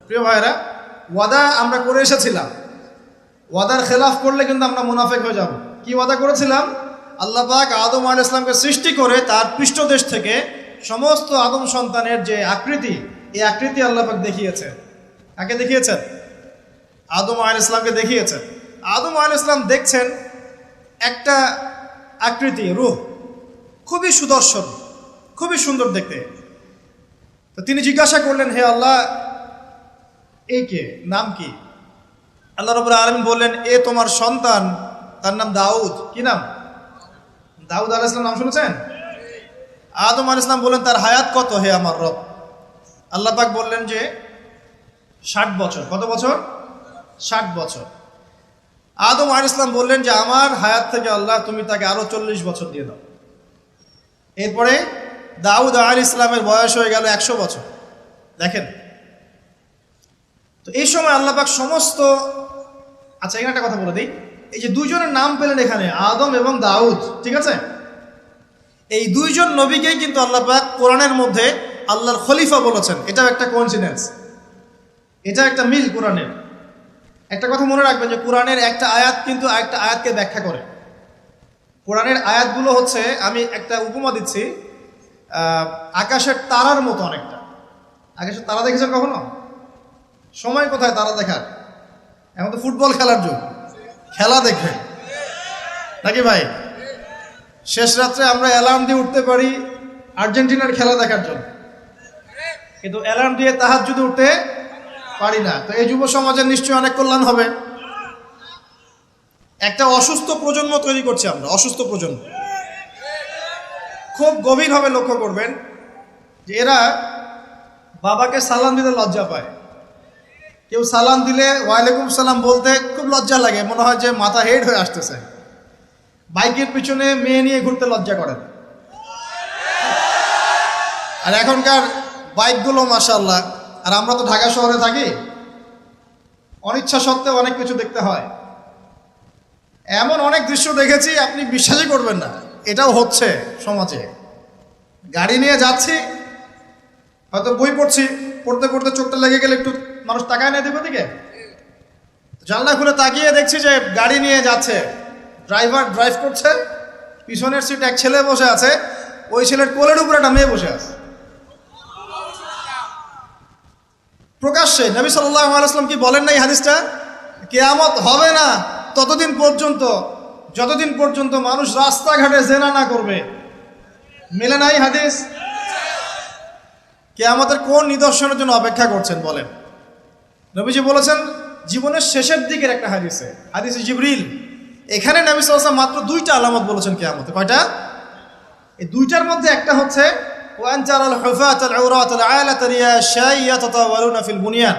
প্রিয় ভাইরা, ওয়াদা আমরা করে এসেছিলাম, ওয়াদার খেলাফ করলে কিন্তু আমরা মুনাফিক হয়ে যাব। কি ওয়াদা করেছিলাম? আল্লাহ পাক আদম আলাইহিস সালামকে সৃষ্টি করে তার পৃষ্ঠদেশ থেকে সমস্ত আদম সন্তানের যে আকৃতি, এই আকৃতি আল্লাহ পাক দেখিয়েছেন। কাকে দেখিয়েছেন? আদম আলাইহিস সালামকে দেখিয়েছেন। আদম আলাইহিস সালাম দেখছেন একটা আকৃতি, রূহ খুবই সুদর্শন, খুবই সুন্দর দেখতে। তো তিনি জিজ্ঞাসা করলেন, হে আল্লাহ, এই কে, নাম কি? আল্লাহ রাব্বুল আলামিন বললেন, এ তোমার সন্তান, তার নাম দাউদ। কি নাম? দাউদ আলাইহিস সালাম নাম শুনেছেন? আদম আলাইহিস সালাম বললেন, তার হায়াত কত হে আমার রব? আল্লাহ পাক বললেন যে 60 বছর। কত বছর? 60 বছর। আদম আলাইহিস সালাম বললেন যে আমার হায়াত থেকে আল্লাহ তুমি তাকে আরো 40 বছর দিয়ে দাও। এরপরে দাউদ আলাইহিস সালামের বয়স হয়ে গেল 100 বছর। দেখেন তো এই সময় আল্লাহ পাক সমস্ত, আচ্ছা এখানে একটা কথা বলে দিই, এই যে দুইজনের নাম পেলেন এখানে, আদম এবং দাউদ, ঠিক আছে? এই দুইজন নবীকেই কিন্তু আল্লাহ পাক কোরআনের মধ্যে আল্লাহর খলিফা বলেছেন। এটাও একটা কোইন্সিডেন্স, এটা একটা মিল কোরআনের। একটা কথা মনে রাখবেন যে কোরআনের একটা আয়াত কিন্তু আরেকটা আয়াতকে ব্যাখ্যা করে। কোরআনের আয়াতগুলো হচ্ছে, আমি একটা উপমা দিচ্ছি, আকাশের তারার মতো অনেকটা। আকাশের তারা দেখেছেন কখনো? সময় কোথায় তারা দেখার? এখন তো ফুটবল খেলার যুগ, খেলা দেখবে নাকি ভাই? শেষ রাত্রে আমরা অ্যালার্ম দিয়ে উঠতে পারি আর্জেন্টিনার খেলা দেখার জন্য, কিন্তু অ্যালার্ম দিয়ে তাহাজ্জুদে উঠতে পারি না। তো এই যুব সমাজের নিশ্চয়ই অনেক কল্যাণ হবে। একটা অসুস্থ প্রজন্ম তৈরি করছি আমরা, অসুস্থ প্রজন্ম। খুব গভীরভাবে লক্ষ্য করবেন যে এরা বাবাকে সালাম দিতে লজ্জা পায়। কেউ সালাম দিলে ওয়ালাইকুম সালাম বলতে খুব লজ্জা লাগে, মনে হয় যে মাথা হেড হয়ে আসতেছে। বাইকের পিছনে মেয়ে নিয়ে ঘুরতে লজ্জা করেন। আর এখনকার বাইকগুলো মাশাআল্লাহ, আর আমরা তো ঢাকা শহরে থাকি, অনিচ্ছা সত্ত্বেও অনেক কিছু দেখতে হয়। এমন অনেক দৃশ্য দেখেছি আপনি বিশ্বাসই করবেন না, এটাও হচ্ছে সমাজে। গাড়ি নিয়ে যাচ্ছি, হয়তো বই পড়ছি, পড়তে পড়তে চোখটা লেগে গেলে একটু মানুষ তাকায় না দিকে দিকে, জানলা খুলে তাকিয়ে দেখছি যে গাড়ি নিয়ে যাচ্ছে, ড্রাইভার ড্রাইভ করছে, পিছনের সিট এক ছেলে বসে আছে, ওই ছেলের কোলের উপরে একটা মেয়ে বসে আছে। প্রকাশ্যে নবী সাল্লাল্লাহু আলাইহি ওয়াসাল্লাম কি বলেন না এই হাদিসটা? কিয়ামত হবে না ততদিন পর্যন্ত যতদিন পর্যন্ত মানুষ রাস্তাঘাটে জেনা না করবে। মেলে নাই হাদিস? কিয়ামতের কোন নিদর্শনের জন্য অপেক্ষা করছেন বলেন? নবীজি বলেছেন জীবনের শেষের দিকের একটা হাদিসে, হাদিসে জিবরিল, এখানে নবী সাল্লাল্লাহু আলাইহি ওয়াসাল্লাম মাত্র 2টা আলামত বলেছেন কিয়ামতে। কয়টা? এই 2টার মধ্যে একটা হচ্ছে ওয়ান তারাল হুফাতাল আওরাতাল আলাতাল ইয়াশাই ইয়াতাতাওয়ালুনা ফিল বুনিয়ান।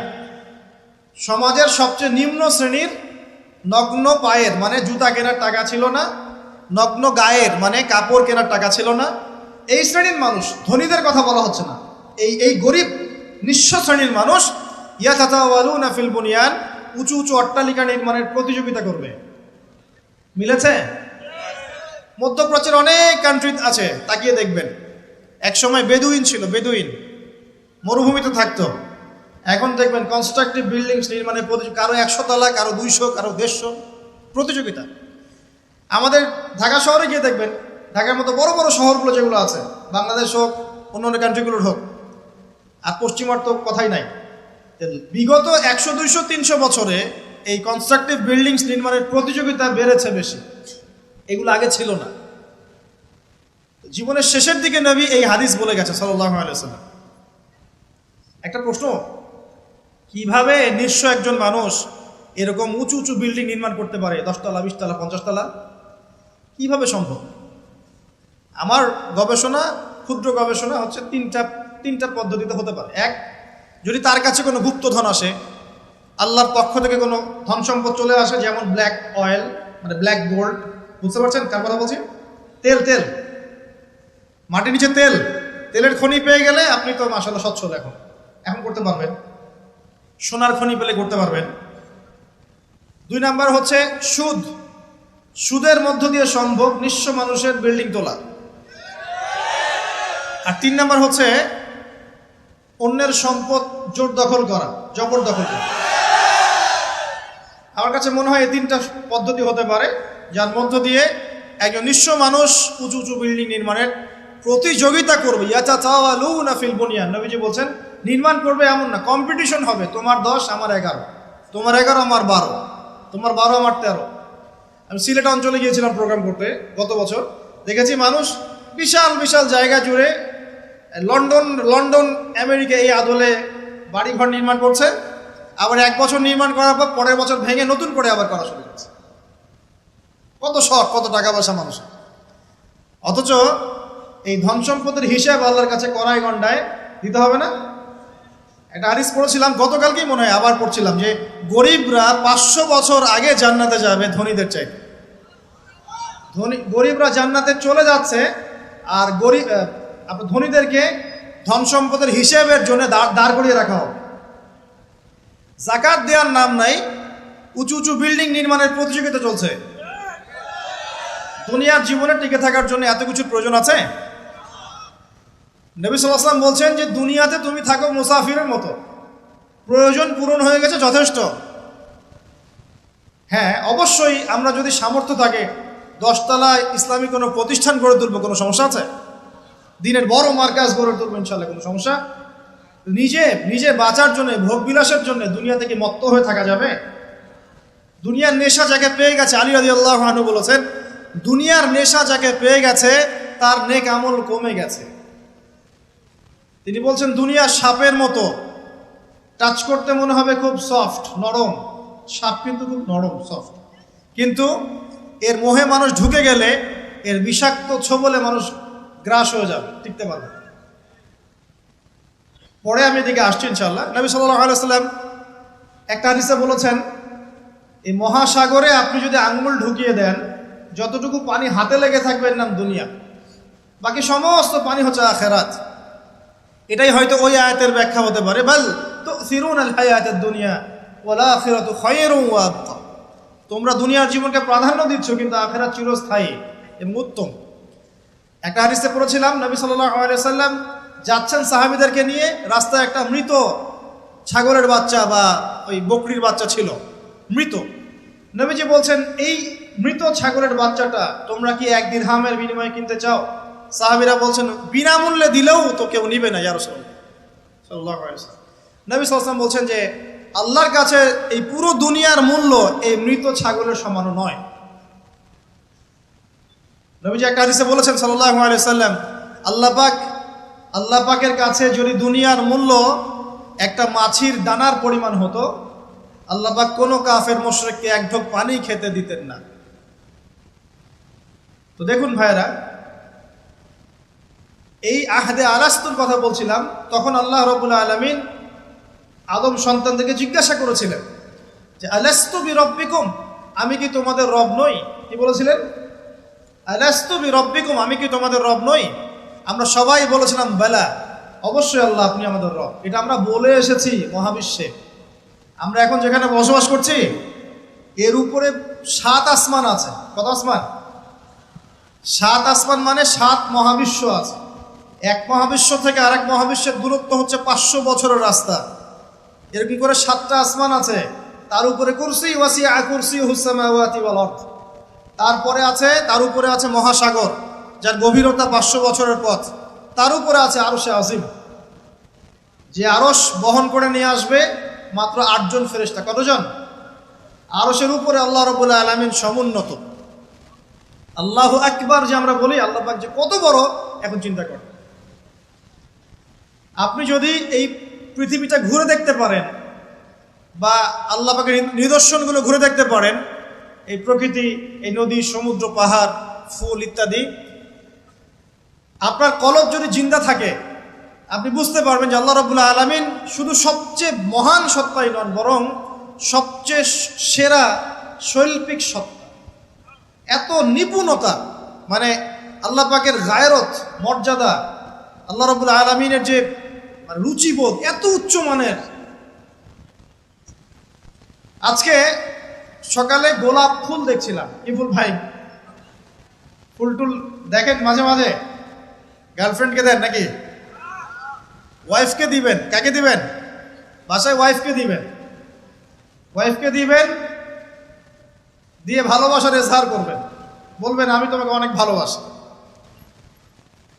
সমাজের সবচেয়ে নিম্ন শ্রেণীর নগ্ন পায়ের, মানে জুতা কেনার টাকা ছিল না, নগ্ন গায়ের মানে কাপড় কেনার টাকা ছিল না, এই শ্রেণীর মানুষ, ধনীদের কথা বলা হচ্ছে না, এই গরিব নিঃস্ব শ্রেণীর মানুষ ইয়াতাতাওয়ালুনা ফিল বুনিয়ান, উঁচু উঁচু অট্টালিকা নির্মাণের প্রতিযোগিতা করবে। মিলেছে? মধ্যপ্রাচ্যের অনেক কান্ট্রি আছে, তাকিয়ে দেখবেন। একসময় বেদুইন ছিল, বেদুইন মরুভূমিতে থাকতো। এখন দেখবেন কনস্ট্রাকটিভ বিল্ডিংস নির্মাণের কারো 100 তলা, কারো 200, কারো 150 প্রতিযোগিতা। আমাদের ঢাকা শহরে গিয়ে দেখবেন, ঢাকার মতো বড় বড় শহরগুলো যেগুলো আছে, বাংলাদেশ হোক, অন্য কান্ট্রিগুলোর হোক, আর পশ্চিমার তো কথাই নাই, বিগত 100, 200, 300 বছরে এই কনস্ট্রাকটিভ বিল্ডিংস নির্মাণের প্রতিযোগিতা বেড়েছে বেশি, এগুলো আগে ছিল না। জীবনের শেষের দিকে নবী এই হাদিস বলে গেছে সাল্লাল্লাহু আলাইহি ওয়াসাল্লাম। একটা প্রশ্ন, কিভাবে নিঃস্ব একজন মানুষ এরকম উঁচু উঁচু বিল্ডিং নির্মাণ করতে পারে? 10 তলা, 20 তলা, 50 তলা, কিভাবে সম্ভব? আমার গবেষণা, ক্ষুদ্র গবেষণা হচ্ছে তিনটা পদ্ধতিতে হতে পারে। এক, যদি তার কাছে কোনো গুপ্তধন আসে, আল্লাহর পক্ষ থেকে কোনো ধন সম্পদ চলে আসে, যেমন ব্ল্যাক অয়েল, মানে ব্ল্যাক গোল্ড, বুঝতে পারছেন কার কথা বলছি? তেল, মাটির নিচে তেলের খনি পেয়ে গেলে আপনি তো মাশাআল্লাহ সচ্ছল এখন করতে পারবেন। সোনার খনি পেলে করতে পারবেন। 2 নাম্বার হচ্ছে সুদের মধ্য দিয়ে সম্ভব নিঃস্ব মানুষের বিল্ডিং তোলা। আর 3 নাম্বার হচ্ছে অন্যের সম্পদ জোর দখল করা, জবরদখল করা। আমার কাছে মনে হয় এই তিনটা পদ্ধতি হতে পারে, যার মধ্য দিয়ে একজন নিঃস্ব মানুষ উঁচু উঁচু বিল্ডিং নির্মাণের প্রতিযোগিতা করবে। ইয়াতাতাওয়ালুনা ফিল বুনিয়ান, নবীজি বলছেন নির্মাণ করবে এমন না, কম্পিটিশন হবে, তোমার 10 আমার 11, তোমার 11 আমার 12, তোমার 12 আমার 13। আমি সিলেট অঞ্চলে গিয়েছিলাম প্রোগ্রাম করতে গত বছর, দেখেছি মানুষ বিশাল বিশাল জায়গা জুড়ে লন্ডন আমেরিকা এই আদলে বাড়িঘর নির্মাণ করছে, আবার 1 বছর নির্মাণ করার পর পরের বছর ভেঙে নতুন করে আবার করা শুরু করছে। কত শখ, কত টাকা পয়সা মানুষ। অথচ এই ধন সম্পদের হিসাব আল্লাহর কাছে কড়াই গন্ডায় দিতে হবে না? একটা হাদিস পড়েছিলাম গতকালকেই মনে হয়, আবার পড়ছিলাম যে গরিবরা 500 বছর আগে জান্নাতে যাবে ধনীদের চাইতে। গরিবরা জান্নাতে চলে যাচ্ছে, আর ধনীদেরকে ধন সম্পদের হিসেবের জন্য দাঁড় করিয়ে রাখা হবে। যাকাত দেওয়ার নাম নাই, উঁচু উঁচু বিল্ডিং নির্মাণের প্রতিযোগিতা চলছে। দুনিয়ার জীবনে টিকে থাকার জন্য এত কিছুর প্রয়োজন আছে? নবী সাল্লাল্লাহু আলাইহি ওয়াসাল্লাম বলছেন যে দুনিয়াতে তুমি থাকো মুসাফিরের মতো, প্রয়োজন পূরণ হয়ে গেছে, যথেষ্ট। হ্যাঁ, অবশ্যই আমরা যদি সামর্থ্য থাকে 10 তলায় ইসলামী কোনো প্রতিষ্ঠান গড়ে তুলবো, কোনো সমস্যা আছে? দিনের বড় মার্কাজ গড়ে তুলবো, ইনশাআল্লাহ, কোনো সমস্যা? নিজে বাঁচার জন্য, ভোগ বিলাসের জন্য দুনিয়া থেকে মত্ত হয়ে থাকা যাবে? দুনিয়ার নেশা যাকে পেয়ে গেছে, আলী রাদিয়াল্লাহু আনহু বলেছেন, দুনিয়ার নেশা যাকে পেয়ে গেছে তার নেক আমল কমে গেছে। তিনি বলছেন দুনিয়া সাপের মতো, টাচ করতে মনে হবে খুব সফট, নরম। সাপ কিন্তু খুব নরম, সফট, কিন্তু এর মোহে মানুষ ঢুকে গেলে এর বিষাক্ত ছোবলে মানুষ গ্রাস হয়ে যাবে, টিকতে পারবে। পরে আমি এদিকে আসছি ইনশাআল্লাহ। নবী সাল্লাল্লাহু আলাইহি ওয়াসাল্লাম একটা হাদিসে বলেছেন, এই মহাসাগরে আপনি যদি আঙ্গুল ঢুকিয়ে দেন, যতটুকু পানি হাতে লেগে থাকবে এর নাম দুনিয়া, বাকি সমস্ত পানি হচ্ছে আখিরাত। এটাই হয়তো ওই আয়াতের ব্যাখ্যা হতে পারে, বাল তুসিরুনাল হায়াতাদ দুনিয়া ওয়াল আখিরাতু খায়রুন ওয়া আবকা। তোমরা দুনিয়ার জীবনকে প্রাধান্য দিচ্ছ, কিন্তু আখিরাত চিরস্থায়ী এবং উত্তম। একটা হাদিসে পড়েছিলাম, নবী সাল্লাল্লাহু আলাইহি ওয়াসাল্লাম যাচ্ছেন সাহাবীদেরকে নিয়ে, রাস্তায় একটা মৃত ছাগলের বাচ্চা বা ওই বকরির বাচ্চা ছিল, মৃত। নবীজি বলছেন, এই মৃত ছাগলের বাচ্চাটা তোমরা কি 1 দিরহামের বিনিময়ে কিনতে চাও? সাহাবীরা বলছেন, বিনামূল্যে দিলেও তো কেউ নিবে না ইয়া রাসূলুল্লাহ সাল্লাল্লাহু আলাইহি ওয়াসাল্লাম। নবী সাল্লাল্লাহু আলাইহি ওয়াসাল্লাম বলছেন যে আল্লাহর কাছে এই পুরো দুনিয়ার মূল্য এই মৃত ছাগলের সমানও নয়। নবীজি একটা হাদিসে বলেছেন সাল্লাল্লাহু আলাইহি ওয়াসাল্লাম, আল্লাহ পাকের কাছে যদি দুনিয়ার মূল্য একটা মাছির দানার পরিমাণ হতো, আল্লাহ পাক কোনো কাফের মুশরিককে 1 ঢোক পানি খেতে দিতেন না। তো দেখুন ভাইরা, এই আহদে আলাস্তুর কথা বলছিলাম, তখন আল্লাহ রাব্বুল আলামিন আদম সন্তানদেরকে জিজ্ঞাসা করেছিলেন যে আলাস্তু বিরব্বিকুম, আমি কি তোমাদের রব নই? কি বলেছিলেন? আলাস্তু বিরব্বিকুম, আমি কি তোমাদের রব নই? আমরা সবাই বলেছিলাম বালা, অবশ্যই আল্লাহ আপনি আমাদের রব। এটা আমরা বলে এসেছি মহাবিশ্বে। আমরা এখন যেখানে বসবাস করছি এর উপরে 7 আসমান আছে। কত আসমান? 7 আসমান মানে 7 মহাবিশ্ব আছে। এক মহাবিশ্ব থেকে আরেক মহাবিশ্বের দূরত্ব হচ্ছে 500 বছরের রাস্তা। এরকম করে 7টা আসমান আছে। তার উপরে কুরসি, ওয়াসিআ কুরসিয়ুহুস সামাওয়াতি ওয়াল আরদ। তার উপরে আছে মহাসাগর, যার গভীরতা 500 বছরের পথ। তার উপরে আছে আরশে আজিম, যে আরশ বহন করে নিয়ে আসবে মাত্র 8 জন ফেরেশতা। কতজন? আরশের উপরে আল্লাহ রাব্বুল আলামিন সমুন্নত। আল্লাহু আকবার যে আমরা বলি, আল্লাহ পাক যে কত বড়, এখন চিন্তা করেন। আপনি যদি এই পৃথিবীটা ঘুরে দেখতে পারেন, বা আল্লাহ পাকের নিদর্শনগুলো ঘুরে দেখতে পারেন, এই প্রকৃতি, এই নদী, সমুদ্র, পাহাড়, ফুল ইত্যাদি, আপনার কলব যদি জিন্দা থাকে, আপনি বুঝতে পারবেন যে আল্লাহ রাব্বুল আলামিন শুধু সবচেয়ে মহান সত্তাই নন, বরং সবচেয়ে সেরা শৈল্পিক সত্তা। এত নিপুণতা, মানে আল্লাহ পাকের গায়রত, মর্যাদা, আল্লাহ রাব্বুল আলামিনের যে রুচিবোধ এত উচ্চ মানের। আজকে সকালে গোলাপ ফুল দেখছিলাম। কি ফুল ভাই? ফুল টুল দেখেন মাঝে মাঝে? গার্লফ্রেন্ডকে দেন নাকি? ওয়াইফকে দিবেন। কাকে দিবেন? বাসায় ওয়াইফকে দিবেন। ওয়াইফকে দিবেন, দিয়ে ভালোবাসার এজহার করবেন, বলবেন আমি তোমাকে অনেক ভালোবাসি।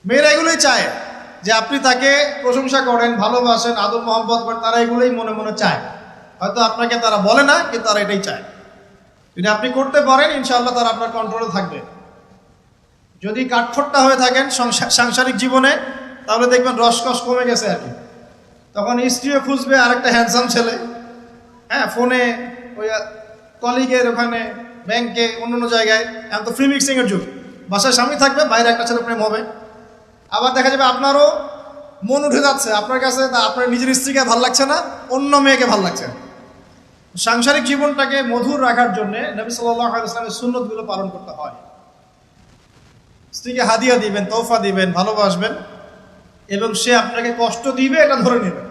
মেয়েরা এগুলোই চায় যে আপনি তাকে প্রশংসা করেন, ভালোবাসেন, আদর মহব্বত করেন। তারা এগুলোই মনে মনে চায়। হয়তো আপনাকে তারা বলে না, কিন্তু তারা এটাই চায়। যদি আপনি করতে পারেন, ইনশাআল্লাহ তারা আপনার কন্ট্রোলে থাকবে। যদি কাঠখোট্টা হয়ে থাকেন সাংসারিক জীবনে, তাহলে দেখবেন রসকস কমে গেছে আর কি। তখন স্ত্রীও খুঁজবে আরেকটা হ্যান্ডসাম ছেলে, হ্যাঁ, ফোনে, ওই কলিগের ওখানে, ব্যাংকে, অন্য জায়গায়। এখন তো ফ্রি মিক্সিংয়ের যুগ। বাসায় স্বামী থাকবে, বাইরে একটা ছেলে প্রেম হবে। আবার দেখা যাবে আপনারও মন উঠে যাচ্ছে আপনার কাছে, তা আপনার নিজের স্ত্রীকে ভাল লাগছে না, অন্য মেয়েকে ভাল লাগছে। সাংসারিক জীবনটাকে মধুর রাখার জন্য নবী সাল্লাল্লাহু আলাইহি ওয়াসাল্লামের সুন্নতগুলো পালন করতে হয়। স্ত্রীকে হাদিয়া দিবেন, তোহফা দিবেন, ভালোবাসবেন, এবং সে আপনাকে কষ্ট দিবে এটা ধরে নেবেন।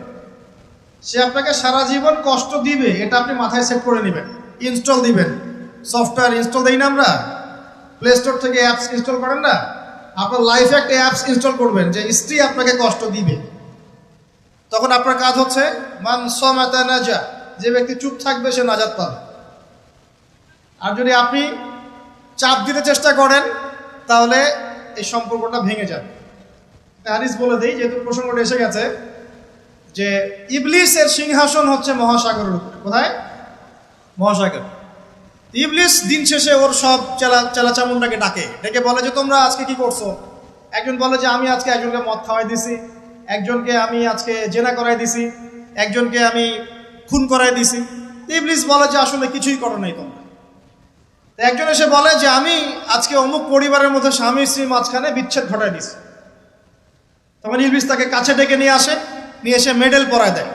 সে আপনাকে সারা জীবন কষ্ট দিবে এটা আপনি মাথায় সেট করে নেবেন। ইনস্টল দিবেন, সফটওয়্যার ইনস্টল দেই না আমরা, প্লে স্টোর থেকে অ্যাপস ইনস্টল করেন না, আপনার লাইফে একটা অ্যাপস ইনস্টল করবেন যে স্ত্রী আপনাকে কষ্ট দিবে। তখন আপনার কাজ হচ্ছে মান সামাতা নাজা, যে ব্যক্তি চুপ থাকবে সে নাজাত পাবে। আর যদি আপনি চাপ দিতে চেষ্টা করেন, তাহলে এই সম্পর্কটা ভেঙে যাবে। হাদিস বলে দেই, যেহেতু প্রসঙ্গটা এসে গেছে, যে ইবলিসের সিংহাসন হচ্ছে মহাসাগরের উপরে। কোথায়? মহাসাগর। ইবলিস দিন শেষে ওর সব চেলাচামুন্ডাকে ডেকে বলে যে তোমরা আজকে কি করছো? একজন বলে যে আমি আজকে একজনকে মদ খাওয়াই দিছি, একজনকে আমি আজকে জেনা করাই দিছি, একজনকে আমি খুন করাই দিছি। ইবলিস বলে যে আসলে কিছুই করো নাই তোমরা। একজন এসে বলে যে আমি আজকে অমুক পরিবারের মধ্যে স্বামী স্ত্রীর মাঝখানে বিচ্ছেদ ঘটাই দিছি। তখন ইবলিস তাকে কাছে ডেকে নিয়ে আসে, নিয়ে এসে মেডেল পরায় দেয়,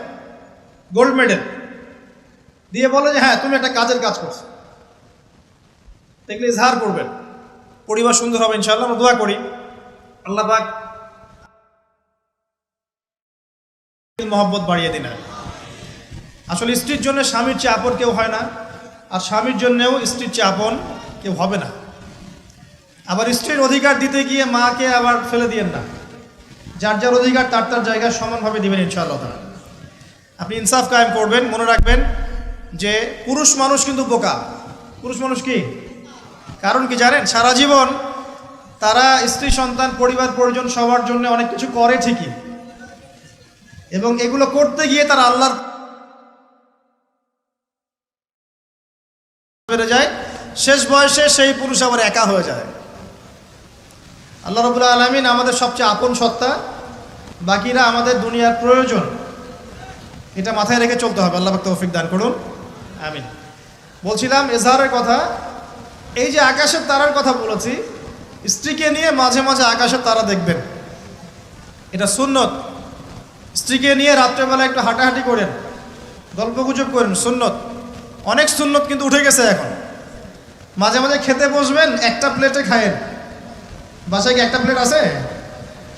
গোল্ড মেডেল দিয়ে বলে যে হ্যাঁ তুমি একটা কাজের কাজ করছো। দেখলে ইজহার করবেন, পরিবার সুন্দর হবে ইনশাআল্লাহ। আমরা দোয়া করি আল্লাহ পাক মহব্বত বাড়িয়ে দিন। আসলে স্ত্রীর জন্য স্বামীর চেয়ে আপন কেউ হয় না, আর স্বামীর জন্যেও স্ত্রীর চেয়ে আপন কেউ হবে না। আবার স্ত্রীর অধিকার দিতে গিয়ে মাকে আবার ফেলে দিয়েন না। যার যার অধিকার তার তার জায়গায় সমানভাবে দিবেন ইনশাআল্লাহ। আপনি ইনসাফ কায়েম করবেন। মনে রাখবেন যে পুরুষ মানুষ কিন্তু বোকা। পুরুষ মানুষ কি? কারণ কি জানেন? সারা জীবন তারা স্ত্রী সন্তান পরিবার পরিজন সবার জন্য অনেক কিছু করে ঠিকই, এবং এগুলো করতে গিয়ে তারা আল্লাহর বেড়ে যায়। শেষ বয়সে সেই পুরুষ আবার একা হয়ে যায়। আল্লাহ রাব্বুল আলামিন আমাদের সবচেয়ে আপন সত্তা, বাকিরা আমাদের দুনিয়ার প্রয়োজন। এটা মাথায় রেখে চলতে হবে। আল্লাহ পাক তৌফিক দান করুন, আমিন। বলছিলাম এজহারের কথা। এই যে আকাশের তারার কথা বলেছি, স্ত্রীকে নিয়ে মাঝে মাঝে আকাশের তারা দেখবেন, এটা সুন্নত। স্ত্রীকে নিয়ে রাত্রেবেলা একটু হাঁটাহাঁটি করেন, গল্পগুজব করেন, সুন্নত। অনেক সুন্নত কিন্তু উঠে গেছে এখন। মাঝে মাঝে খেতে বসবেন, একটা প্লেটে খায়েন। বাসায় কি একটা প্লেট আছে?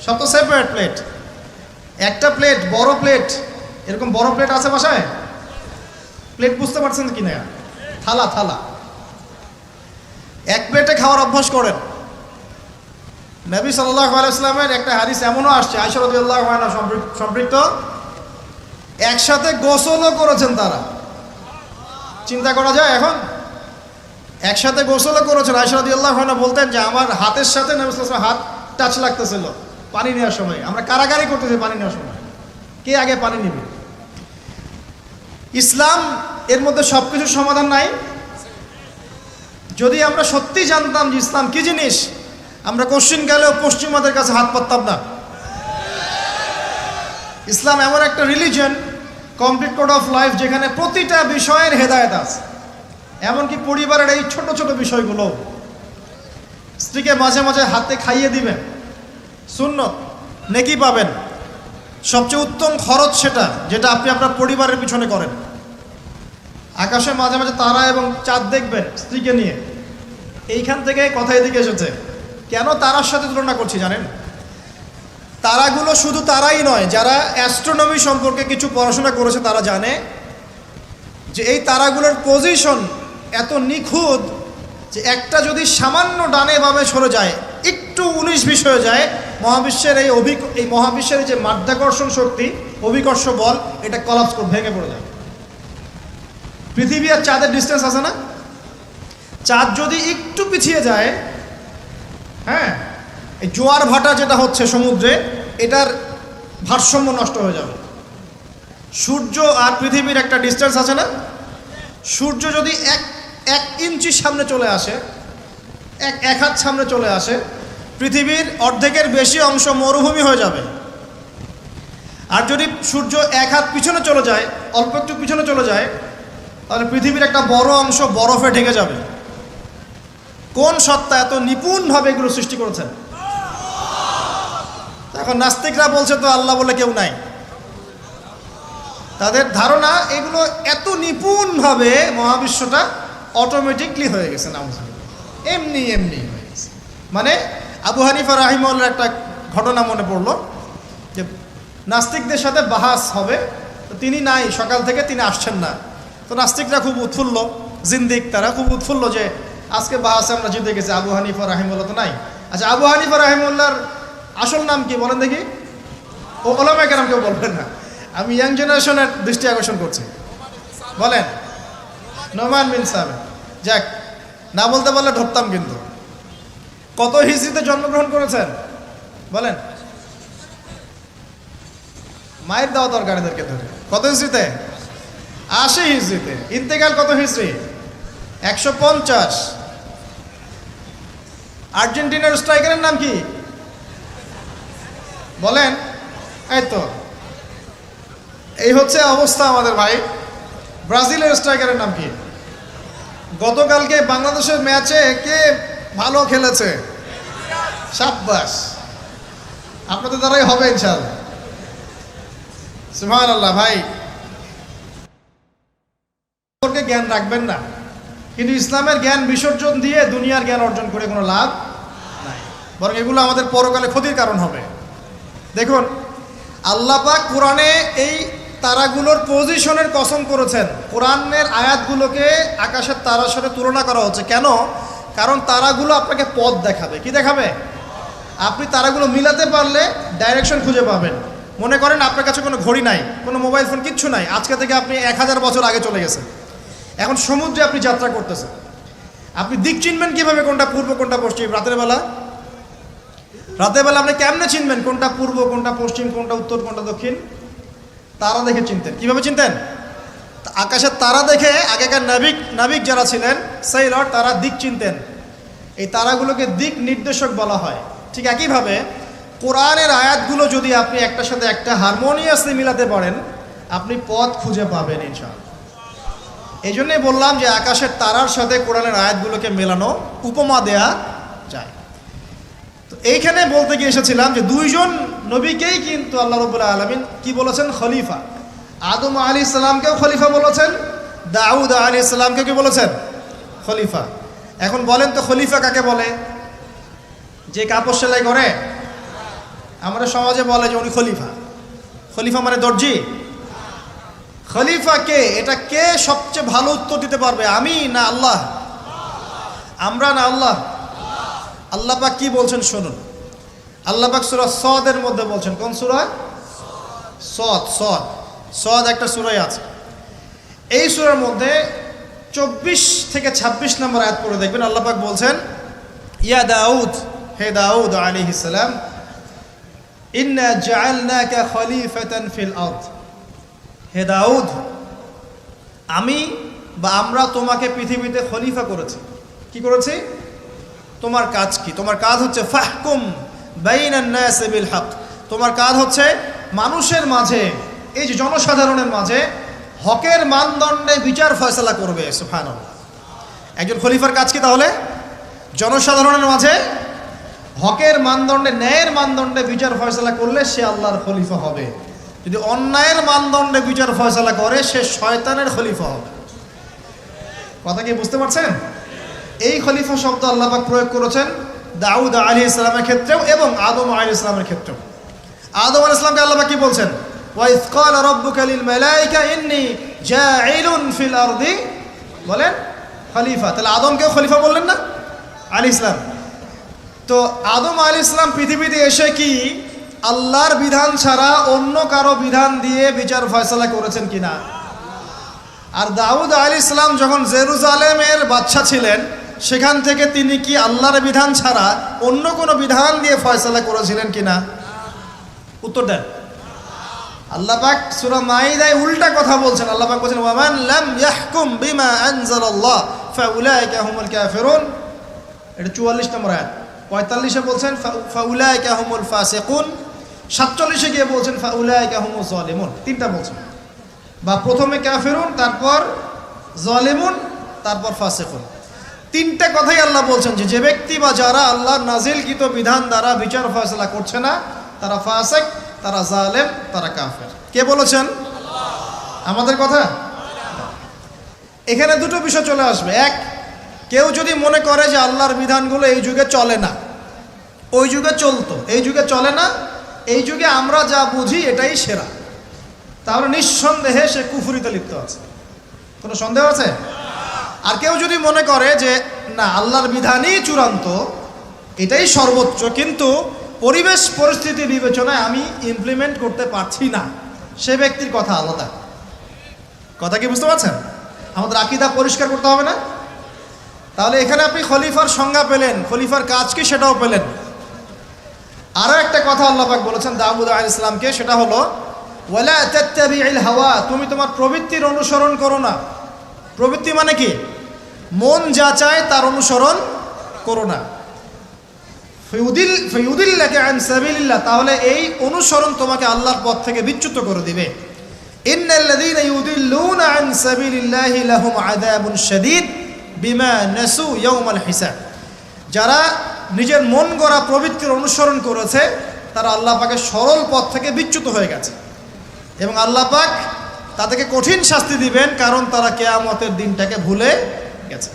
সব তো সেপারেট প্লেট। একটা প্লেট, বড় প্লেট, এরকম বড় প্লেট আছে বাসায়? প্লেট বুঝতে পারছেন কি না? থালা থালা। এক প্লেটে খাওয়ার অভ্যাস করেন। নবী সাল্লাল্লাহু আলাইহি ওয়াসাল্লামের একটা হাদিস এমনও আসছে, আয়েশা রাদিয়াল্লাহু আনহা সম্পৃক্ত, একসাথে গোসলও করেছেন তারা। চিন্তা করা যায় এখন? একসাথে গোসলও করেছেন। আয়েশা রাদিয়াল্লাহু আনহা বলতেন যে আমার হাতের সাথে নবী সাল্লাল্লাহু আলাইহি ওয়াসাল্লামের হাত টাচ লাগতেছিল পানি নেওয়ার সময়। আমরা কারাগারি করতেছি পানি নেওয়ার সময়, কে আগে পানি নেবে। ইসলাম এর মধ্যে সব কিছুর সমাধান নাই। যদি আমরা সত্যি জানতাম যে ইসলাম কি জিনিস, আমরা কোশ্চিন গেলেও পশ্চিমাদের কাছে হাত পাততাম না। ইসলাম এমন একটা religion, complete code of life, যেখানে প্রতিটা বিষয়ের হেদায়েত আছে। এমনকি পরিবারের এই ছোট ছোট বিষয়গুলো। স্ত্রীকে মাঝে মাঝে হাতে খাইয়ে দিবেন, সুন্নত, নেকি পাবেন। সবচেয়ে উত্তম খরচ সেটা, যেটা আপনি আপনার পরিবারের পিছনে করেন। আকাশে মাঝে মাঝে তারা এবং চাঁদ দেখবেন স্ত্রীকে নিয়ে। এইখান থেকে কথা এদিকে এসেছে। কেন তারার সাথে তুলনা করছি জানেন? তারাগুলো শুধু তারাই নয়, যারা অ্যাস্ট্রোনমি সম্পর্কে কিছু পড়াশোনা করেছে তারা জানে যে এই তারাগুলোর পজিশন এত নিখুঁত যে একটা যদি সামান্য ডানে বামে সরে যায়, একটু 19-20 হয়ে যায়, মহাবিশ্বের এই মহাবিশ্বের যে মাধ্যাকর্ষণ শক্তি, অভিকর্ষ বল, এটা কলাপস করে ভেঙে পড়ে যায়। পৃথিবী আর চাঁদের ডিস্টেন্স আছে না? চাঁদ যদি একটু পিছিয়ে যায়, হ্যাঁ, এই জোয়ার ভাটা যেটা হচ্ছে সমুদ্রে, এটার ভারসাম্য নষ্ট হয়ে যাবে। সূর্য আর পৃথিবীর একটা ডিস্টেন্স আছে না? সূর্য যদি এক ইঞ্চি সামনে চলে আসে, এক হাত সামনে চলে আসে, পৃথিবীর অর্ধেকের বেশি অংশ মরুভূমি হয়ে যাবে। আর যদি সূর্য এক হাত পিছনে চলে যায়, অল্প একটু পিছনে চলে যায়, তাহলে পৃথিবীর একটা বড় অংশ বরফে ঢেকে যাবে। কোন সত্তা এত নিপুণভাবে এগুলো সৃষ্টি করেছেন? এখন নাস্তিকরা বলছে তো আল্লাহ বলে কেউ নাই। তাদের ধারণা এগুলো এত নিপুণভাবে মহাবিশ্বটা অটোমেটিকলি হয়ে গেছে, না এমনি হয়ে গেছে। মানে আবু হানিফা রাহিমাহুল্লাহর একটা ঘটনা মনে পড়লো, যে নাস্তিকদের সাথে বাহাস হবে, তো তিনি নাই, সকাল থেকে তিনি আসছেন না। তো নাস্তিকরা খুব উৎফুল্ল, জিন্দিক তারা খুব উৎফুল্ল যে আজকে বাহাসে আমরা জিতে গেছি, আবু হানিফা রাহিমাহুল্লাহ তো নাই। আচ্ছা, আবু হানিফা রাহিমাহুল্লাহর আসল নাম কি বলেন দেখি? ও ওলামায়ে কেরাম কেউ বলবেন না, আমি ইয়াং জেনারেশনের দৃষ্টি আকর্ষণ করছি। বলেন। নোমান বিন সাবিত। যাক, না বলতে পারলে ধরতাম কিন্তু। কত হিজরিতে জন্মগ্রহণ করেছেন বলেন? মায়ের দেওয়া দরকার এদেরকে ধরে। কত হিজরিতে? 80 হিজরিতে। ইন্তেকাল কত হিজরি? 150। আর্জেন্টিনার স্ট্রাইকারের নাম কি বলেন? এই তো, এই হচ্ছে অবস্থা আমাদের ভাই। ব্রাজিলের স্ট্রাইকারের নাম কি? গতকালকে বাংলাদেশের ম্যাচে কে ভালো খেলেছে? শাবাশ, আপনাদের দ্বারাই হবে ইনশাআল্লাহ। সুবহানাল্লাহ। ভাই, জ্ঞান রাখবেন না, কিন্তু ইসলামের জ্ঞান বিসর্জন দিয়ে দুনিয়ার জ্ঞান অর্জন করে কোনো লাভ নাই, বরং এগুলো আমাদের পরকালে ক্ষতির কারণ হবে। দেখুন, আল্লাহ পাক কোরআনে এই তারাগুলোর পজিশনের কসম করেছেন। কোরআনের আয়াতগুলোকে আকাশের তারার সাথে তুলনা করা হচ্ছে কেন? কারণ তারাগুলো আপনাকে পথ দেখাবে। কি দেখাবে? আপনি তারাগুলো মিলাতে পারলে ডাইরেকশন খুঁজে পাবেন। মনে করেন আপনার কাছে কোনো ঘড়ি নাই, কোনো মোবাইল ফোন, কিচ্ছু নাই, আজকে থেকে আপনি 1000 বছর আগে চলে গেছেন। এখন সমুদ্রে আপনি যাত্রা করতেছেন, আপনি দিক চিনবেন কিভাবে? কোনটা পূর্ব, কোনটা পশ্চিম? রাতের বেলা আপনি কেমনে চিনবেন কোনটা পূর্ব, কোনটা পশ্চিম, কোনটা উত্তর, কোনটা দক্ষিণ? তারা দেখে চিনতেন। কিভাবে চিনতেন? আকাশের তারা দেখে আগেকার নাবিক যারা ছিলেন, সেইলর, তারা দিক চিনতেন। এই তারাগুলোকে দিক নির্দেশক বলা হয়। ঠিক একইভাবে কোরআনের আয়াতগুলো যদি আপনি একটার সাথে একটা হারমোনিয়াসলি মিলাতে পারেন, আপনি পথ খুঁজে পাবেন ইনশাআল্লাহ। এই জন্যই বললাম যে আকাশের তারার সাথে কোরআনের আয়াতগুলোকে মেলানো, উপমা দেয়া যায়। তো এইখানে বলতে গিয়ে এসেছিলাম যে দুইজন নবীকেই কিন্তু আল্লাহ রাব্বুল আলামিন কি বলেছেন? খলিফা। আদম আলাইহিস সালামকেও খলিফা বলেছেন, দাউদ আলাইহিস সালামকেও কি বলেছেন? খলিফা। এখন বলেন তো, খলিফা কাকে বলে? যে কাপড় সেলাই করে? আমাদের সমাজে বলে যে উনি খলিফা। খলিফা মানে দর্জি? খলিফা কে? এটা কে সবচেয়ে ভালো উত্তর দিতে পারবে? আমি না আল্লাহ? আমরা না আল্লাহ? আল্লাহ পাক কি বলছেন শুনুন। আল্লাহ পাক সূরা সদের মধ্যে বলছেন। কোন সূরা? সদ একটা সূরাই আছে। এই সূরার মধ্যে 24 থেকে 26 নম্বর আয়াত পড়ে দেখবেন। আল্লাহ পাক বলছেন, ইয়া দাউদ, হে দাউদ আলাইহিস সালাম, ইন্না জাআলনাকা খলিফাতান ফিল আরদ। হে দাউদ, আমি বা আমরা তোমাকে পৃথিবীতে খলিফা করেছি। কি করেছি? তোমার কাজ কি? তোমার কাজ হচ্ছে ফাহকুম বাইনান নাস বিল হক। তোমার কাজ হচ্ছে মানুষের মাঝে, এই যে জনসাধারণের মাঝে হকের মানদণ্ডে বিচার ফয়সালা করবে। সুবহানাল্লাহ। একজন খলিফার কাজ কি তাহলে? জনসাধারণের মাঝে হকের মানদণ্ডে, ন্যায়ের মানদণ্ডে বিচার ফয়সালা করলে সে আল্লাহর খলিফা হবে। যদি অন্যায়ের মানদণ্ডে বিচার ফয়সালা করে, সে শয়তানের খলিফা হবে। কথা কি বুঝতে পারছেন? এই খলিফা শব্দ আল্লাহ পাক প্রয়োগ করেছেন দাউদ আলাইহিস সালামের ক্ষেত্রেও এবং আদম আলাইহিস সালামের ক্ষেত্রেও। আদম আলাইহিস সালামকে আল্লাহ পাক কি বলছেন? ওয়া ইয ক্বালা রাব্বুকা লিল মালাইকা ইন্নী জাঈলুন ফিল আরদি, বলেন খলিফা। তাহলে আদমকেও খলিফা বললেন না আলাইহিস সালাম? তো আদম আলাইহিস সালাম পৃথিবীতে এসে কি আল্লাহর বিধান ছাড়া অন্য কারো বিধান দিয়ে বিচার ফয়সালা করেছেন কিনা? আর দাউদ আলাইহিস সালাম যখন জেরুজালেমের বাদশা ছিলেন, সেখান থেকে তিনি কি আল্লাহর বিধান ছাড়া অন্য কোনো বিধান দিয়ে ফয়সালা করেছিলেন কিনা? উত্তর দেন। আল্লাহ পাক সূরা মাইদায় উল্টা কথা বলছেন। আল্লাহ পাক বলছেন ওয়ামান লাম ইয়াহকুম বিমা আনজালাল্লাহ ফাউলাইকা হুমুল কাফিরুন। এটা 44 নম্বর আয়াত। 45-এ বলছেন ফাউলাইকা হুমুল ফাসিকুন। 47-এ গিয়ে বলছেন ফাউলাইকা হুমুজ জালিমুন। তিনটা বলছেন, বা প্রথমে কাফিরুন, তারপর জালিমুন, তারপর ফাসিকুন। তিনটা কথাই আল্লাহ বলছেন যে ব্যক্তি বা যারা আল্লাহর নাজিলকৃত বিধান দ্বারা বিচার ফয়সালা করছে না, তারা ফাসিক, তারা জালেম, তারা কাফের। কে বলেছেন? আমাদের কথা। এখানে দুটো বিষয় চলে আসবে। এক, কেউ যদি মনে করে যে আল্লাহর বিধানগুলো এই যুগে চলে না, ওই যুগে চলতো, এই যুগে চলে না, এই যুগে আমরা যা বুঝি এটাই সেরা, তাহলে নিঃসন্দেহে সে কুফরিতে লিপ্ত আছে। কোনো সন্দেহ আছে? আর কেউ যদি মনে করে যে না, আল্লাহর বিধানই চূড়ান্ত, এটাই সর্বোচ্চ, কিন্তু পরিবেশ পরিস্থিতি বিবেচনায় আমি ইমপ্লিমেন্ট করতে পারছি না, সে ব্যক্তির কথা আলাদা। কথা কি বুঝতে পারছেন? আমাদের আকীদা পরিষ্কার করতে হবে না? তাহলে এখানে আপনি খলিফার সংজ্ঞা পেলেন, খলিফার কাজ কি সেটাও পেলেন। আরও একটা কথা আল্লাহ পাক বলেছেন দাউদ আলাইহিস সালামকে, সেটা হলো ওয়ালা তাত্তাবিউল হাওয়া, তুমি তোমার প্রবৃত্তির অনুসরণ করো না। প্রবৃত্তি মানে কি? মন যা চায় তার অনুসরণ করো না। ফায়ুদিল্লাকা আন সাবিলিল্লাহ, তাহলে এই অনুসরণ তোমাকে আল্লাহর পথ থেকে বিচ্যুত করে দিবে। ইন্নাল্লাযীনা ইউদিল্লুনা আন সাবিলিল্লাহি লাহুম আযাবুন শাদীদ বিমা নাসু ইয়াউমাল হিসাব। যারা নিজের মন গড়া প্রবৃত্তির অনুসরণ করেছে, তারা আল্লাহ পাকের সরল পথ থেকে বিচ্যুত হয়ে গেছে, এবং আল্লাহ পাক তাদেরকে কঠিন শাস্তি দিবেন, কারণ তারা কিয়ামতের দিনটাকে ভুলে গেছে।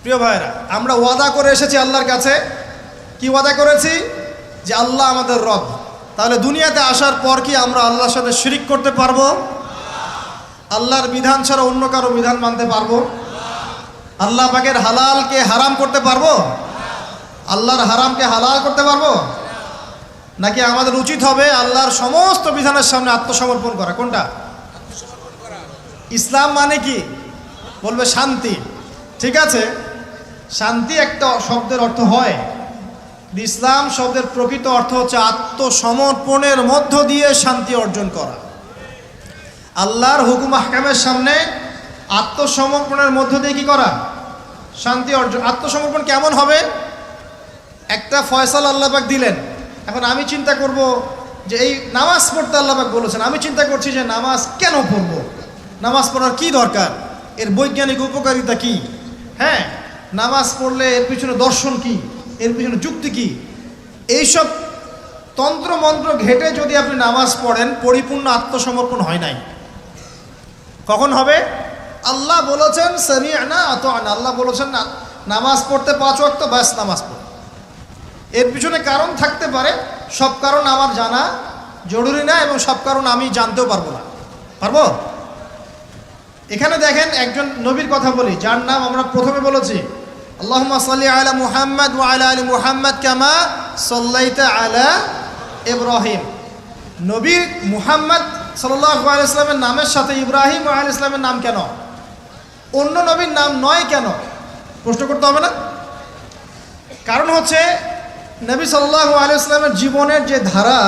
প্রিয় ভাইরা, আমরা ওয়াদা করে এসেছি আল্লাহর কাছে। কি ওয়াদা করেছি? যে আল্লাহ আমাদের রব। তাহলে দুনিয়াতে আসার পর কি আমরা আল্লাহর সাথে শিরিক করতে পারবো? আল্লাহর বিধান ছাড়া অন্য কারো বিধান মানতে পারবো? আল্লাহ পাকের হালালকে হারাম করতে পারবো? আল্লাহর হারামকে হালাল করতে পারবো? নাকি আমাদের উচিত হবে আল্লাহর সমস্ত বিধানের সামনে আত্মসমর্পণ করা? কোনটা? ইসলাম মানে কি? বলবে শান্তি। ঠিক আছে, শান্তি একটা শব্দের অর্থ হয়, ইসলাম শব্দের প্রকৃত অর্থ হচ্ছে আত্মসমর্পণের মধ্য দিয়ে শান্তি অর্জন করা। আল্লাহর হুকুম আহকামের সামনে আত্মসমর্পণের মধ্য দিয়ে কি করা? শান্তি অর্জন। আত্মসমর্পণ কেমন হবে? একটা ফয়সালা আল্লাহ পাক দিলেন, এখন আমি চিন্তা করব যে এই নামাজ পড়তে আল্লাহ পাক বলেছেন, আমি চিন্তা করছি যে নামাজ কেন পড়ব, নামাজ পড়ার কি দরকার, এর বৈজ্ঞানিক উপকারিতা কি, হ্যাঁ, নামাজ পড়লে এর পিছনে দর্শন কি, এর পিছনে যুক্তি কি, এইসব তন্ত্র মন্ত্র ঘেটে যদি আপনি নামাজ পড়েন, পরিপূর্ণ আত্মসমর্পণ হয় নাই। কখন হবে? আল্লাহ বলেছেন সামি'না আতা'না, আল্লাহ বলেছেন না নামাজ পড়তে 5 ওয়াক্ত, ব্যাস নামাজ পড়। এর পিছনে কারণ থাকতে পারে, সব কারণ আমার জানা জরুরি না, এবং সব কারণ আমি জানতেও পারবো না। পারবো? এখানে দেখেন একজন নবীর কথা বলি, যার নাম আমরা প্রথমে বলেছি আল্লাহুম্মা সাল্লি আলা মুহাম্মাদ ওয়া আলা আলি মুহাম্মাদ কামা সাল্লাইতা আলা ইব্রাহিম। নবী মুহাম্মদ সাল্লাল্লাহু আলাইহি ওয়াসাল্লামের নামের সাথে ইব্রাহিম আলাইহিস সালামের নাম কেন, অন্য নবীর নাম নয় কেন? প্রশ্ন করতে হবে না? কারণ হচ্ছে নবী সাল্লাল্লাহু আলাইহি ওয়াসাল্লামের জীবনের যে ধারা